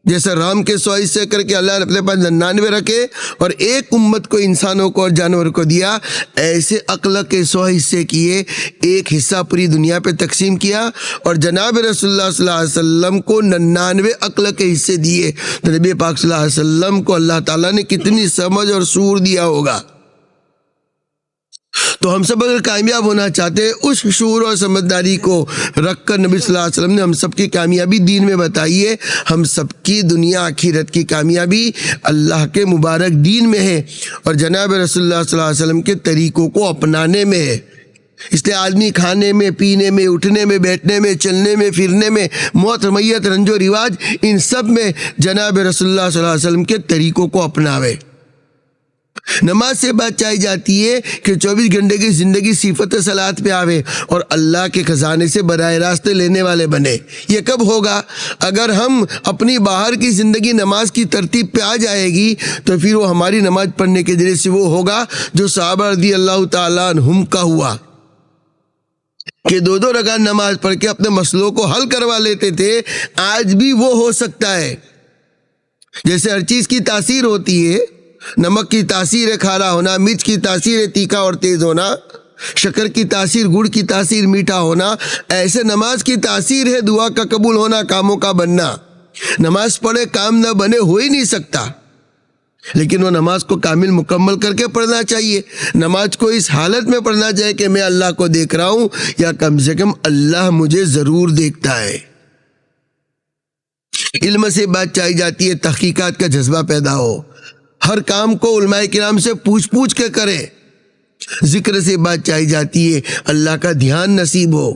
جیسے رام کے 100 حصے کر کے اللہ نے اپنے پاس 99 رکھے اور ایک امت کو، انسانوں کو اور جانور کو دیا، ایسے عقل کے 100 حصے کیے، ایک حصہ پوری دنیا پہ تقسیم کیا، اور جناب رسول اللہ صلی اللہ علیہ وسلم کو 99 عقل کے حصے دیے۔ تو نبی پاک صلی اللہ علیہ وسلم کو اللہ تعالیٰ نے کتنی سمجھ اور شعور دیا ہوگا۔ تو ہم سب اگر کامیاب ہونا چاہتے ہیں، اس شعور اور سمجھداری کو رکھ کر نبی صلی اللہ علیہ وسلم نے ہم سب کی کامیابی دین میں بتائی ہے۔ ہم سب کی دنیا آخرت کی کامیابی اللہ کے مبارک دین میں ہے، اور جناب رسول اللہ صلی اللہ علیہ وسلم کے طریقوں کو اپنانے میں ہے۔ اس لیے آدمی کھانے میں، پینے میں، اٹھنے میں، بیٹھنے میں، چلنے میں، پھرنے میں، موت میت، رنج و رواج، ان سب میں جناب رسول اللہ صلی اللہ علیہ وسلم کے طریقوں کو اپناوے۔ نماز سے بات چاہی جاتی ہے کہ 24 گھنٹے کی زندگی صفت صلاۃ پہ آوے اور اللہ کے خزانے سے براہ راست لینے والے بنے۔ یہ کب ہوگا؟ اگر ہم اپنی باہر کی زندگی نماز کی ترتیب پہ آ جائے گی تو پھر وہ ہماری نماز پڑھنے کے ذریعے سے وہ ہوگا جو صحابہ رضی اللہ تعالیٰ عنہم کا ہوا کہ 2 رکعت نماز پڑھ کے اپنے مسئلوں کو حل کروا لیتے تھے۔ آج بھی وہ ہو سکتا ہے۔ جیسے ہر چیز کی تاثیر ہوتی ہے، نمک کی تاثیر ہے کھارا ہونا، مرچ کی تاثیر ہے تیکھا اور تیز ہونا، شکر کی تاثیر، گڑ کی تاثیر میٹھا ہونا، ایسے نماز کی تاثیر ہے دعا کا قبول ہونا، کاموں کا بننا۔ نماز پڑھے کام نہ بنے ہو ہی نہیں سکتا، لیکن وہ نماز کو کامل مکمل کر کے پڑھنا چاہیے۔ نماز کو اس حالت میں پڑھنا چاہیے کہ میں اللہ کو دیکھ رہا ہوں، یا کم سے کم اللہ مجھے ضرور دیکھتا ہے۔ علم سے بات چاہی جاتی ہے، تحقیقات کا جذبہ پیدا ہو، ہر کام کو علماء کرام سے پوچھ کے کرے۔ ذکر سے بات چاہی جاتی ہے، اللہ کا دھیان نصیب ہو،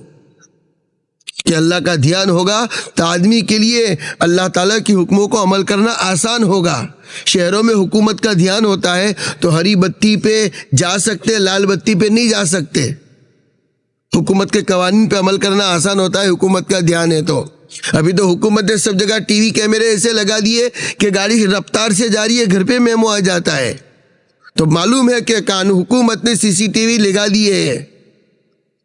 کہ اللہ کا دھیان ہوگا تو آدمی کے لیے اللہ تعالیٰ کی حکموں کو عمل کرنا آسان ہوگا۔ شہروں میں حکومت کا دھیان ہوتا ہے تو ہری بتی پہ جا سکتے، لال بتی پہ نہیں جا سکتے۔ حکومت کے قوانین پہ عمل کرنا آسان ہوتا ہے، حکومت کا دھیان ہے تو۔ ابھی تو حکومت نے سب جگہ ٹی وی کیمرے ایسے لگا دیے کہ گاڑی رفتار سے جا رہی ہے، گھر پہ میمو آ جاتا ہے، تو معلوم ہے کہ حکومت نے CCTV لگا دیے ہیں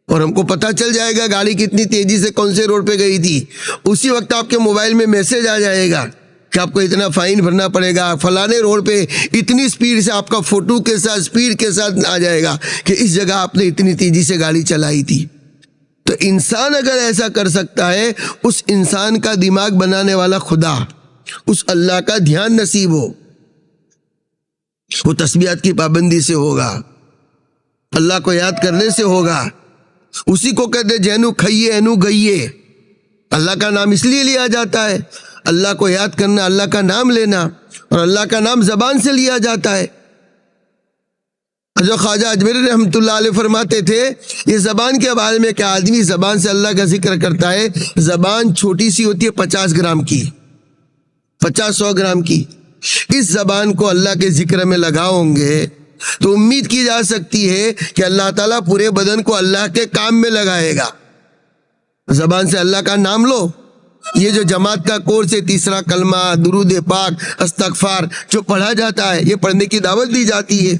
اور ہم کو پتہ چل جائے گا گاڑی کتنی تیزی سے کون سے روڈ پہ گئی تھی۔ اسی وقت آپ کے موبائل میں میسج آ جائے گا کہ آپ کو اتنا فائن بھرنا پڑے گا، فلانے روڈ پہ اتنی سپیڈ سے، آپ کا فوٹو کے ساتھ سپیڈ کے ساتھ آ جائے گا کہ اس جگہ آپ نے اتنی تیزی سے گاڑی چلائی تھی۔ تو انسان اگر ایسا کر سکتا ہے، اس انسان کا دماغ بنانے والا خدا، اس اللہ کا دھیان نصیب ہو، وہ تسبیحات کی پابندی سے ہوگا، اللہ کو یاد کرنے سے ہوگا۔ اسی کو کہتے جینو کھئیے اینو گئیے، اللہ کا نام اس لیے لیا جاتا ہے، اللہ کو یاد کرنا، اللہ کا نام لینا، اور اللہ کا نام زبان سے لیا جاتا ہے۔ جو خواجہ اجمیری رحمۃ اللہ علیہ فرماتے تھے، یہ زبان کے بارے میں کہ آدمی زبان سے اللہ کا ذکر کرتا ہے، زبان چھوٹی سی ہوتی ہے 50 گرام کی، 50-100 گرام کی، اس زبان کو اللہ کے ذکر میں لگاؤں گے تو امید کی جا سکتی ہے کہ اللہ تعالیٰ پورے بدن کو اللہ کے کام میں لگائے گا۔ زبان سے اللہ کا نام لو۔ یہ جو جماعت کا کورس ہے، تیسرا کلمہ، درود پاک، استغفار جو پڑھا جاتا ہے، یہ پڑھنے کی دعوت دی جاتی ہے۔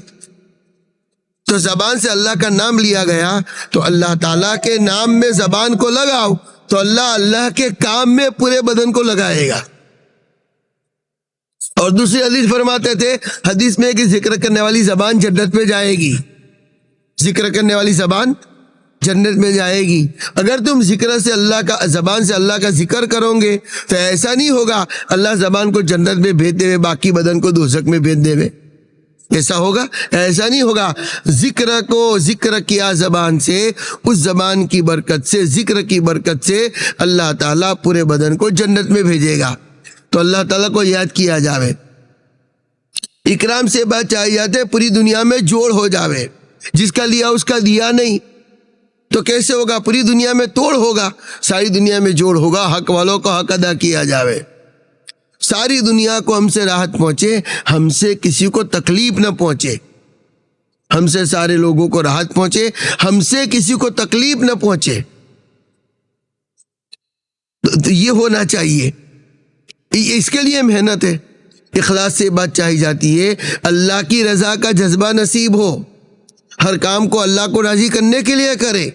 تو زبان سے اللہ کا نام لیا گیا تو اللہ تعالیٰ کے نام میں زبان کو لگاؤ تو اللہ کے کام میں پورے بدن کو لگائے گا۔ اور دوسری حدیث فرماتے تھے، حدیث میں کہ ذکر کرنے والی زبان جنت میں جائے گی، ذکر کرنے والی زبان جنت میں جائے گی۔ اگر تم ذکر سے اللہ کا، زبان سے اللہ کا ذکر کرو گے تو ایسا نہیں ہوگا اللہ زبان کو جنت میں بھیج دے باقی بدن کو دوزخ میں بھیج دے۔ ایسا ہوگا؟ ایسا نہیں ہوگا۔ ذکر کو ذکر کیا زبان سے، اس زبان کی برکت سے، ذکر کی برکت سے اللہ تعالیٰ پورے بدن کو جنت میں بھیجے گا۔ تو اللہ تعالیٰ کو یاد کیا جاوے، اکرام سے بات چاہی جاتے، پوری دنیا میں جوڑ ہو جاوے، جس کا لیا اس کا دیا نہیں تو کیسے ہوگا؟ پوری دنیا میں توڑ ہوگا، ساری دنیا میں جوڑ ہوگا، حق والوں کو حق ادا کیا جاوے، ساری دنیا کو ہم سے راحت پہنچے، ہم سے کسی کو تکلیف نہ پہنچے، ہم سے سارے لوگوں کو راحت پہنچے، ہم سے کسی کو تکلیف نہ پہنچے۔ تو یہ ہونا چاہیے، اس کے لیے محنت ہے، اخلاص سے بات چاہی جاتی ہے، اللہ کی رضا کا جذبہ نصیب ہو، ہر کام کو اللہ کو راضی کرنے کے لیے کرے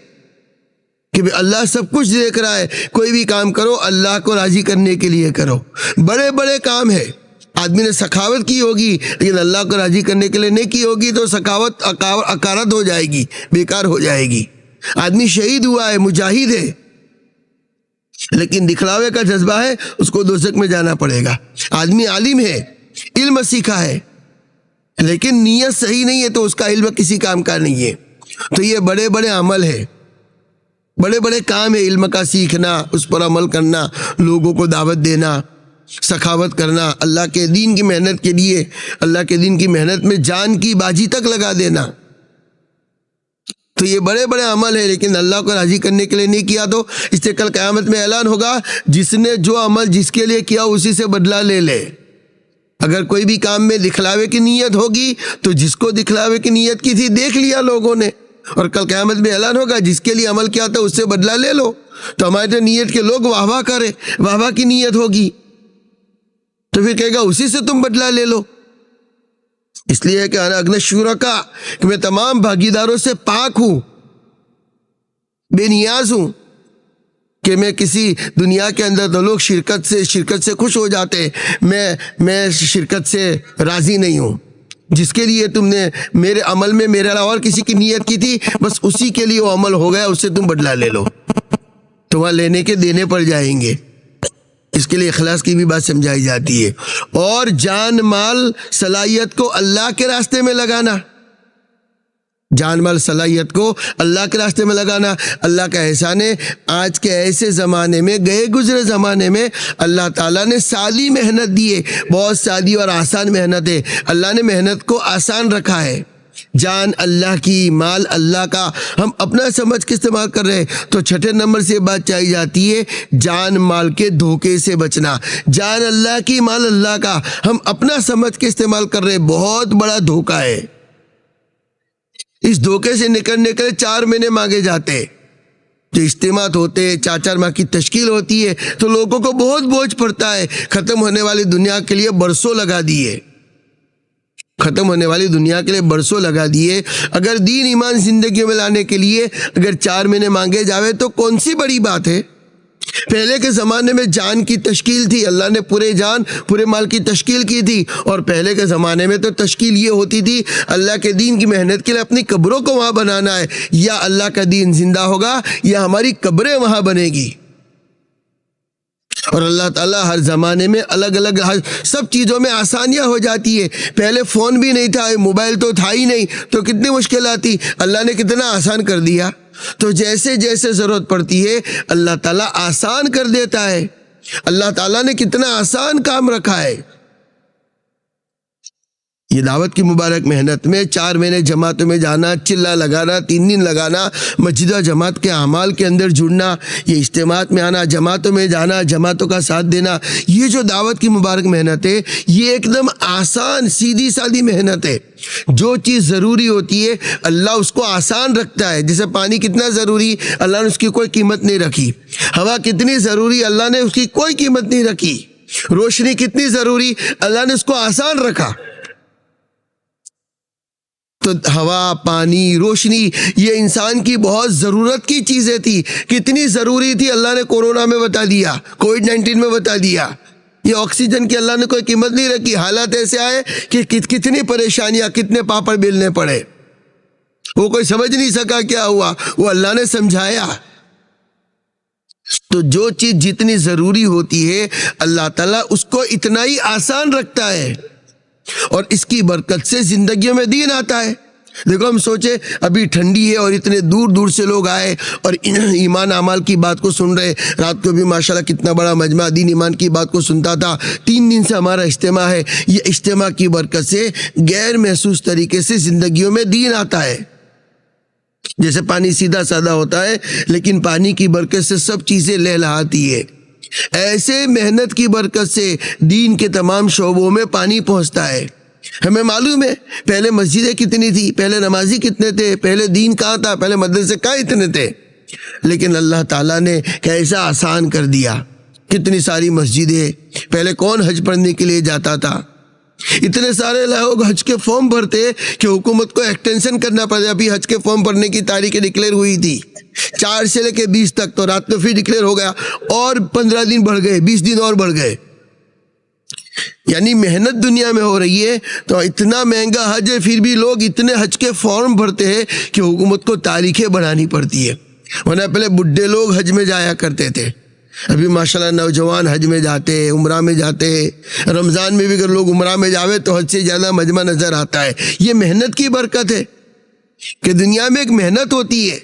کہ اللہ سب کچھ دیکھ رہا ہے، کوئی بھی کام کرو اللہ کو راضی کرنے کے لیے کرو۔ بڑے بڑے کام ہے، آدمی نے سخاوت کی ہوگی لیکن اللہ کو راضی کرنے کے لیے نہیں کی ہوگی تو سخاوت اکارت ہو جائے گی، بیکار ہو جائے گی۔ آدمی شہید ہوا ہے، مجاہد ہے، لیکن دکھلاوے کا جذبہ ہے، اس کو دوزخ میں جانا پڑے گا۔ آدمی عالم ہے، علم سیکھا ہے، لیکن نیت صحیح نہیں ہے تو اس کا علم کسی کام کا نہیں ہے۔ تو یہ بڑے بڑے عمل ہے، بڑے بڑے کام ہے، علم کا سیکھنا، اس پر عمل کرنا، لوگوں کو دعوت دینا، سخاوت کرنا، اللہ کے دین کی محنت کے لیے، اللہ کے دین کی محنت میں جان کی باجی تک لگا دینا۔ تو یہ بڑے بڑے عمل ہے، لیکن اللہ کو راضی کرنے کے لیے نہیں کیا تو اس سے کل قیامت میں اعلان ہوگا، جس نے جو عمل جس کے لیے کیا اسی سے بدلہ لے لے۔ اگر کوئی بھی کام میں دکھلاوے کی نیت ہوگی تو جس کو دکھلاوے کی نیت کی تھی دیکھ لیا لوگوں نے، اور کل قیامت میں اعلان ہوگا جس کے لیے عمل کیا تھا اس سے بدلہ لے لو۔ تو ہمارے تو نیت کے لوگ واہ واہ کرے، واہ واہ کی نیت ہوگی تو پھر کہے گا اسی سے تم بدلہ لے لو۔ اس لیے کہ انا اغنی الشرکاء، کہ میں تمام بھاگیداروں سے پاک ہوں، بے نیاز ہوں، کہ میں کسی دنیا کے اندر تو لوگ شرکت سے خوش ہو جاتے، میں شرکت سے راضی نہیں ہوں۔ جس کے لیے تم نے میرے عمل میں میرے علاوہ اور کسی کی نیت کی تھی، بس اسی کے لیے وہ عمل ہو گیا، اس سے تم بدلہ لے لو، تو وہاں لینے کے دینے پڑ جائیں گے۔ اس کے لیے اخلاص کی بھی بات سمجھائی جاتی ہے۔ اور جان مال صلاحیت کو اللہ کے راستے میں لگانا، جان مال صلاحیت کو اللہ کے راستے میں لگانا اللہ کا احسان ہے۔ آج کے ایسے زمانے میں، گئے گزرے زمانے میں اللہ تعالیٰ نے سادی محنت دی ہے، بہت سادی اور آسان محنت ہے، اللہ نے محنت کو آسان رکھا ہے۔ جان اللہ کی، مال اللہ کا، ہم اپنا سمجھ کے استعمال کر رہے ہیں۔ تو چھٹے نمبر سے بات چاہی جاتی ہے جان مال کے دھوکے سے بچنا۔ جان اللہ کی، مال اللہ کا، ہم اپنا سمجھ کے استعمال کر رہے ہیں، بہت بڑا دھوکہ ہے۔ اس دھوکے سے نکلنے کے لیے 4 مہینے مانگے جاتے، جو اجتماعات ہوتے، 4 ماہ کی تشکیل ہوتی ہے، تو لوگوں کو بہت بوجھ پڑتا ہے۔ ختم ہونے والی دنیا کے لیے برسوں لگا دیے، ختم ہونے والی دنیا کے لیے برسوں لگا دیے۔ اگر دین ایمان زندگی میں لانے کے لیے اگر 4 مہینے مانگے جاوے تو کون سی بڑی بات ہے؟ پہلے کے زمانے میں جان کی تشکیل تھی، اللہ نے پورے جان پورے مال کی تشکیل کی تھی، اور پہلے کے زمانے میں تو تشکیل یہ ہوتی تھی اللہ کے دین کی محنت کے لیے اپنی قبروں کو وہاں بنانا ہے، یا اللہ کا دین زندہ ہوگا یا ہماری قبریں وہاں بنے گی۔ اور اللہ تعالیٰ ہر زمانے میں الگ الگ سب چیزوں میں آسانیاں ہو جاتی ہے۔ پہلے فون بھی نہیں تھا، موبائل تو تھا ہی نہیں، تو کتنی مشکل آتی، اللہ نے کتنا آسان کر دیا۔ تو جیسے جیسے ضرورت پڑتی ہے اللہ تعالیٰ آسان کر دیتا ہے۔ اللہ تعالیٰ نے کتنا آسان کام رکھا ہے۔ یہ دعوت کی مبارک محنت میں 4 مہینے جماعتوں میں جانا، چلا لگانا، 3 دن لگانا، مسجد و جماعت کے اعمال کے اندر جڑنا، یہ اجتماعات میں آنا، جماعتوں میں جانا، جماعتوں کا ساتھ دینا، یہ جو دعوت کی مبارک محنت ہے یہ ایک دم آسان سیدھی سادی محنت ہے۔ جو چیز ضروری ہوتی ہے اللہ اس کو آسان رکھتا ہے۔ جیسے پانی کتنا ضروری، اللہ نے اس کی کوئی قیمت نہیں رکھی۔ ہوا کتنی ضروری، اللہ نے اس کی کوئی قیمت نہیں رکھی۔ روشنی کتنی ضروری، اللہ نے اس کو آسان رکھا۔ تو ہوا، پانی، روشنی یہ انسان کی بہت ضرورت کی چیزیں تھی۔ کتنی ضروری تھی اللہ نے کورونا میں بتا دیا، کووڈ-19 میں بتا دیا۔ یہ آکسیجن کی اللہ نے کوئی قیمت نہیں رکھی۔ حالات ایسے آئے کہ کتنی پریشانیاں، کتنے پاپڑ بیلنے پڑے، وہ کوئی سمجھ نہیں سکا کیا ہوا، وہ اللہ نے سمجھایا۔ تو جو چیز جتنی ضروری ہوتی ہے اللہ تعالیٰ اس کو اتنا ہی آسان رکھتا ہے، اور اس کی برکت سے زندگیوں میں دین آتا ہے۔ دیکھو ہم سوچے ابھی ٹھنڈی ہے اور اتنے دور دور سے لوگ آئے اور ایمان اعمال کی بات کو سن رہے۔ رات کو بھی ماشاءاللہ کتنا بڑا مجمع دین ایمان کی بات کو سنتا تھا۔ 3 دن سے ہمارا اجتماع ہے۔ یہ اجتماع کی برکت سے غیر محسوس طریقے سے زندگیوں میں دین آتا ہے۔ جیسے پانی سیدھا سادہ ہوتا ہے لیکن پانی کی برکت سے سب چیزیں لہلہاتی ہے، ایسے محنت کی برکت سے دین کے تمام شعبوں میں پانی پہنچتا ہے۔ ہمیں معلوم ہے پہلے مسجدیں کتنی تھی، پہلے نمازی کتنے تھے، پہلے دین کہاں تھا، پہلے مدرسے کہاں اتنے تھے، لیکن اللہ تعالیٰ نے کیسا آسان کر دیا۔ کتنی ساری مسجدیں، پہلے کون حج پڑھنے کے لیے جاتا تھا، اتنے سارے لوگ حج کے فارم بھرتے کہ حکومت کو ایکسٹینشن کرنا پڑتا۔ ابھی حج کے فارم بھرنے کی تاریخیں ڈکلیئر ہوئی تھی 4 سے لے کے 20 تک، تو رات کو پھر ڈکلیئر ہو گیا اور 15 دن بڑھ گئے، 20 دن اور بڑھ گئے۔ یعنی محنت دنیا میں ہو رہی ہے، تو اتنا مہنگا حج ہے پھر بھی لوگ اتنے حج کے فارم بھرتے ہیں کہ حکومت کو تاریخیں بڑھانی پڑتی ہے۔ ورنہ پہلے بڈھے لوگ حج میں جایا کرتے تھے، ابھی ماشاءاللہ نوجوان حج میں جاتے ہیں، عمرہ میں جاتے ہیں۔ رمضان میں بھی اگر لوگ عمرہ میں جاوے تو حج سے زیادہ مجمع نظر آتا ہے۔ یہ محنت کی برکت ہے کہ دنیا میں ایک محنت ہوتی ہے۔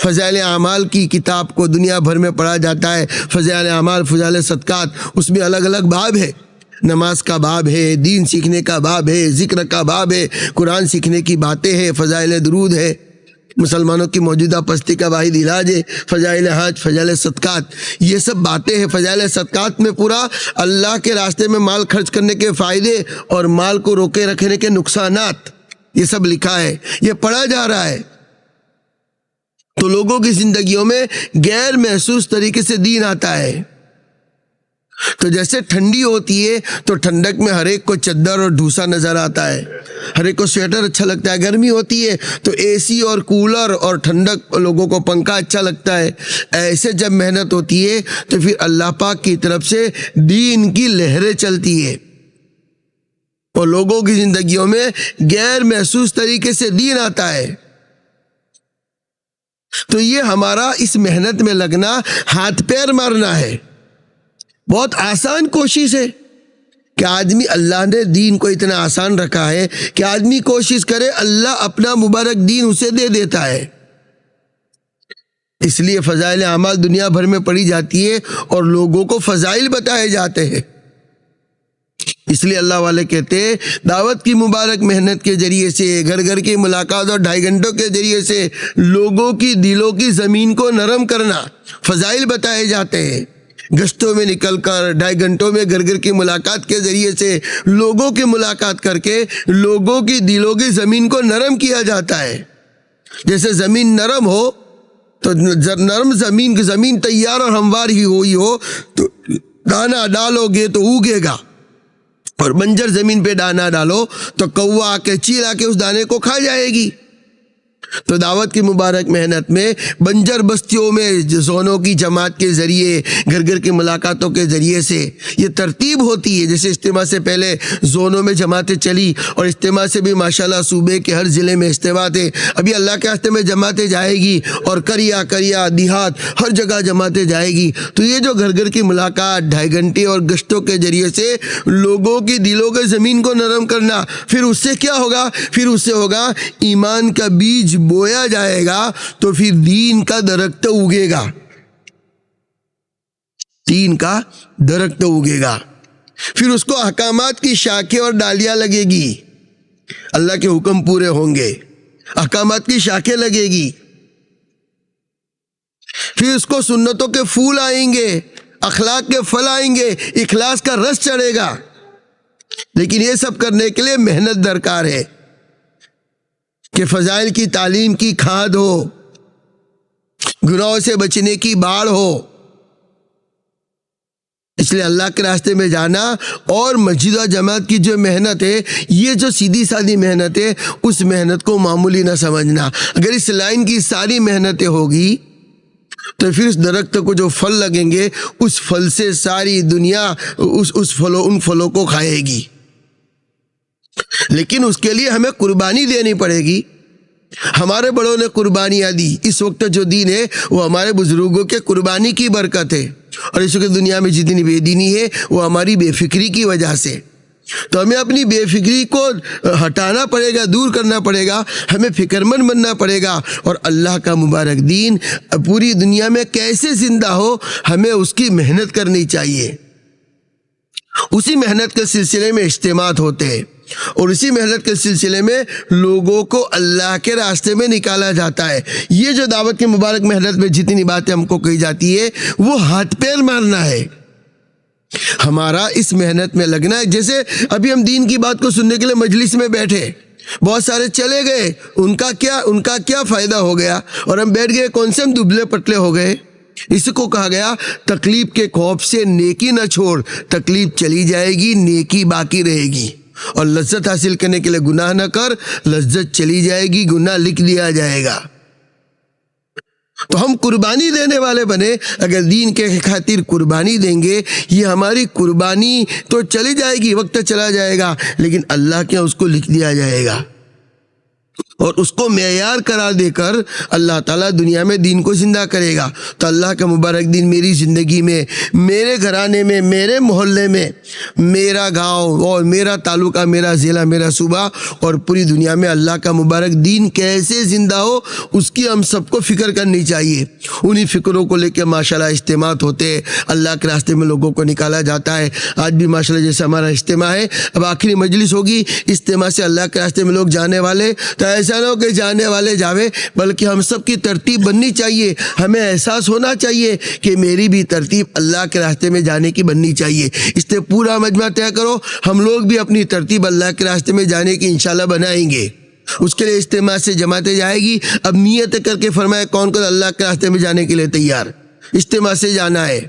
فضائل اعمال کی کتاب کو دنیا بھر میں پڑھا جاتا ہے، فضائل اعمال، فضائل صدقات، اس میں الگ الگ باب ہے۔ نماز کا باب ہے، دین سیکھنے کا باب ہے، ذکر کا باب ہے، قرآن سیکھنے کی باتیں ہیں، فضائل درود ہے، مسلمانوں کی موجودہ پستی کا واحد علاج ہے، فضائل حج، فضائل صدقات، یہ سب باتیں ہیں۔ فضائل صدقات میں پورا اللہ کے راستے میں مال خرچ کرنے کے فائدے اور مال کو روکے رکھنے کے نقصانات، یہ سب لکھا ہے، یہ پڑھا جا رہا ہے۔ تو لوگوں کی زندگیوں میں غیر محسوس طریقے سے دین آتا ہے۔ تو جیسے ٹھنڈی ہوتی ہے تو ٹھنڈک میں ہر ایک کو چادر اور ڈھوسا نظر آتا ہے، ہر ایک کو سویٹر اچھا لگتا ہے۔ گرمی ہوتی ہے تو اے سی اور کولر اور ٹھنڈک، لوگوں کو پنکھا اچھا لگتا ہے۔ ایسے جب محنت ہوتی ہے تو پھر اللہ پاک کی طرف سے دین کی لہریں چلتی ہے اور لوگوں کی زندگیوں میں غیر محسوس طریقے سے دین آتا ہے۔ تو یہ ہمارا اس محنت میں لگنا، ہاتھ پیر مارنا ہے، بہت آسان کوشش ہے کہ آدمی، اللہ نے دین کو اتنا آسان رکھا ہے کہ آدمی کوشش کرے اللہ اپنا مبارک دین اسے دے دیتا ہے۔ اس لیے فضائل اعمال دنیا بھر میں پڑھی جاتی ہے اور لوگوں کو فضائل بتائے جاتے ہیں۔ اس لیے اللہ والے کہتے ہیں دعوت کی مبارک محنت کے ذریعے سے، گھر گھر کی ملاقات اور 2.5 گھنٹوں کے ذریعے سے لوگوں کی دلوں کی زمین کو نرم کرنا، فضائل بتائے جاتے ہیں۔ گشتوں میں نکل کر 2.5 گھنٹوں میں گھر گھر کی ملاقات کے ذریعے سے لوگوں کی ملاقات کر کے لوگوں کی دلوں کی زمین کو نرم کیا جاتا ہے۔ جیسے زمین نرم ہو تو نرم زمین تیار اور ہموار ہی ہوئی ہو تو دانا ڈالو گے تو اگے گا، اور بنجر زمین پہ دانا ڈالو تو کوا آ کے چیل آ کے اس دانے کو کھا جائے گی۔ تو دعوت کی مبارک محنت میں بنجر بستیوں میں زونوں کی جماعت کے ذریعے، گھر گھر کی ملاقاتوں کے ذریعے سے یہ ترتیب ہوتی ہے۔ جیسے اجتماع سے پہلے زونوں میں جماعتیں چلی اور اجتماع سے بھی ماشاءاللہ صوبے کے ہر ضلع میں اجتماع تھے، ابھی اللہ کے راستے میں جماعتیں جائے گی اور کریا دیہات ہر جگہ جماعتیں جائے گی۔ تو یہ جو گھر گھر کی ملاقات 2.5 گھنٹے اور گشتوں کے ذریعے سے لوگوں کی دلوں کے زمین کو نرم کرنا، پھر اس سے کیا ہوگا؟ پھر اس سے ہوگا ایمان کا بیج بیج بویا جائے گا تو پھر دین کا درخت اگے گا، دین کا درخت اگے گا، پھر اس کو احکامات کی شاخیں اور ڈالیاں لگے گی، اللہ کے حکم پورے ہوں گے، احکامات کی شاخیں لگے گی، پھر اس کو سنتوں کے پھول آئیں گے، اخلاق کے پھل آئیں گے، اخلاص کا رس چڑھے گا۔ لیکن یہ سب کرنے کے لیے محنت درکار ہے کہ فضائل کی تعلیم کی کھاد ہو، گناہوں سے بچنے کی باڑ ہو۔ اس لیے اللہ کے راستے میں جانا اور مسجد و جماعت کی جو محنت ہے، یہ جو سیدھی سادھی محنت ہے، اس محنت کو معمولی نہ سمجھنا۔ اگر اس لائن کی ساری محنتیں ہوگی تو پھر اس درخت کو جو پھل لگیں گے، اس پھل سے ساری دنیا ان پھلوں کو کھائے گی۔ لیکن اس کے لیے ہمیں قربانی دینی پڑے گی۔ ہمارے بڑوں نے قربانیاں دی، اس وقت جو دین ہے وہ ہمارے بزرگوں کے قربانی کی برکت ہے، اور اس وقت دنیا میں جتنی بے دینی ہے وہ ہماری بے فکری کی وجہ سے۔ تو ہمیں اپنی بے فکری کو ہٹانا پڑے گا، دور کرنا پڑے گا، ہمیں فکر مند بننا پڑے گا، اور اللہ کا مبارک دین پوری دنیا میں کیسے زندہ ہو، ہمیں اس کی محنت کرنی چاہیے۔ اسی محنت کے سلسلے میں اجتماعات ہوتے ہیں، اور اسی محنت کے سلسلے میں لوگوں کو اللہ کے راستے میں نکالا جاتا ہے۔ یہ جو دعوت کی مبارک محنت میں جتنی باتیں ہم کو کہی جاتی ہے، وہ ہاتھ پیر مارنا ہے، ہمارا اس محنت میں لگنا ہے۔ جیسے ابھی ہم دین کی بات کو سننے کے لیے مجلس میں بیٹھے، بہت سارے چلے گئے، ان کا کیا فائدہ ہو گیا، اور ہم بیٹھ گئے، کون سے ہم دبلے پتلے ہو گئے۔ اس کو کہا گیا تکلیف کے خوف سے نیکی نہ چھوڑ، تکلیف چلی جائے گی، نیکی باقی رہے گی، اور لذت حاصل کرنے کے لیے گناہ نہ کر، لذت چلی جائے گی، گناہ لکھ دیا جائے گا۔ تو ہم قربانی دینے والے بنے، اگر دین کے خاطر قربانی دیں گے، یہ ہماری قربانی تو چلی جائے گی، وقت چلا جائے گا، لیکن اللہ کے اس کو لکھ دیا جائے گا، اور اس کو معیار قرار دے کر اللہ تعالیٰ دنیا میں دین کو زندہ کرے گا۔ تو اللہ کا مبارک دین میری زندگی میں، میرے گھرانے میں، میرے محلے میں، میرا گاؤں اور میرا تعلقہ، میرا ضلع، میرا صوبہ اور پوری دنیا میں اللہ کا مبارک دین کیسے زندہ ہو، اس کی ہم سب کو فکر کرنی چاہیے۔ انہی فکروں کو لے کے ماشاءاللہ اجتماعات ہوتے ہیں، اللہ کے راستے میں لوگوں کو نکالا جاتا ہے۔ آج بھی ماشاءاللہ جیسے ہمارا اجتماع ہے، اب آخری مجلس ہوگی، اجتماع سے اللہ کے راستے میں لوگ جانے والے، تو ایسا نہ ہو کہ جانے والے جاوے، بلکہ ہم سب کی ترتیب بننی چاہیے۔ ہمیں احساس ہونا چاہیے کہ میری بھی ترتیب اللہ کے راستے میں جانے کی بننی چاہیے۔ اس سے پورا مجمع طے کرو، ہم لوگ بھی اپنی ترتیب اللہ کے راستے میں جانے کی انشاءاللہ بنائیں گے۔ اس کے لیے اجتماع سے جماعتیں جائے گی۔ اب نیت کر کے فرمائے کون کون اللہ کے راستے میں جانے کے لیے تیار، اجتماع سے جانا ہے۔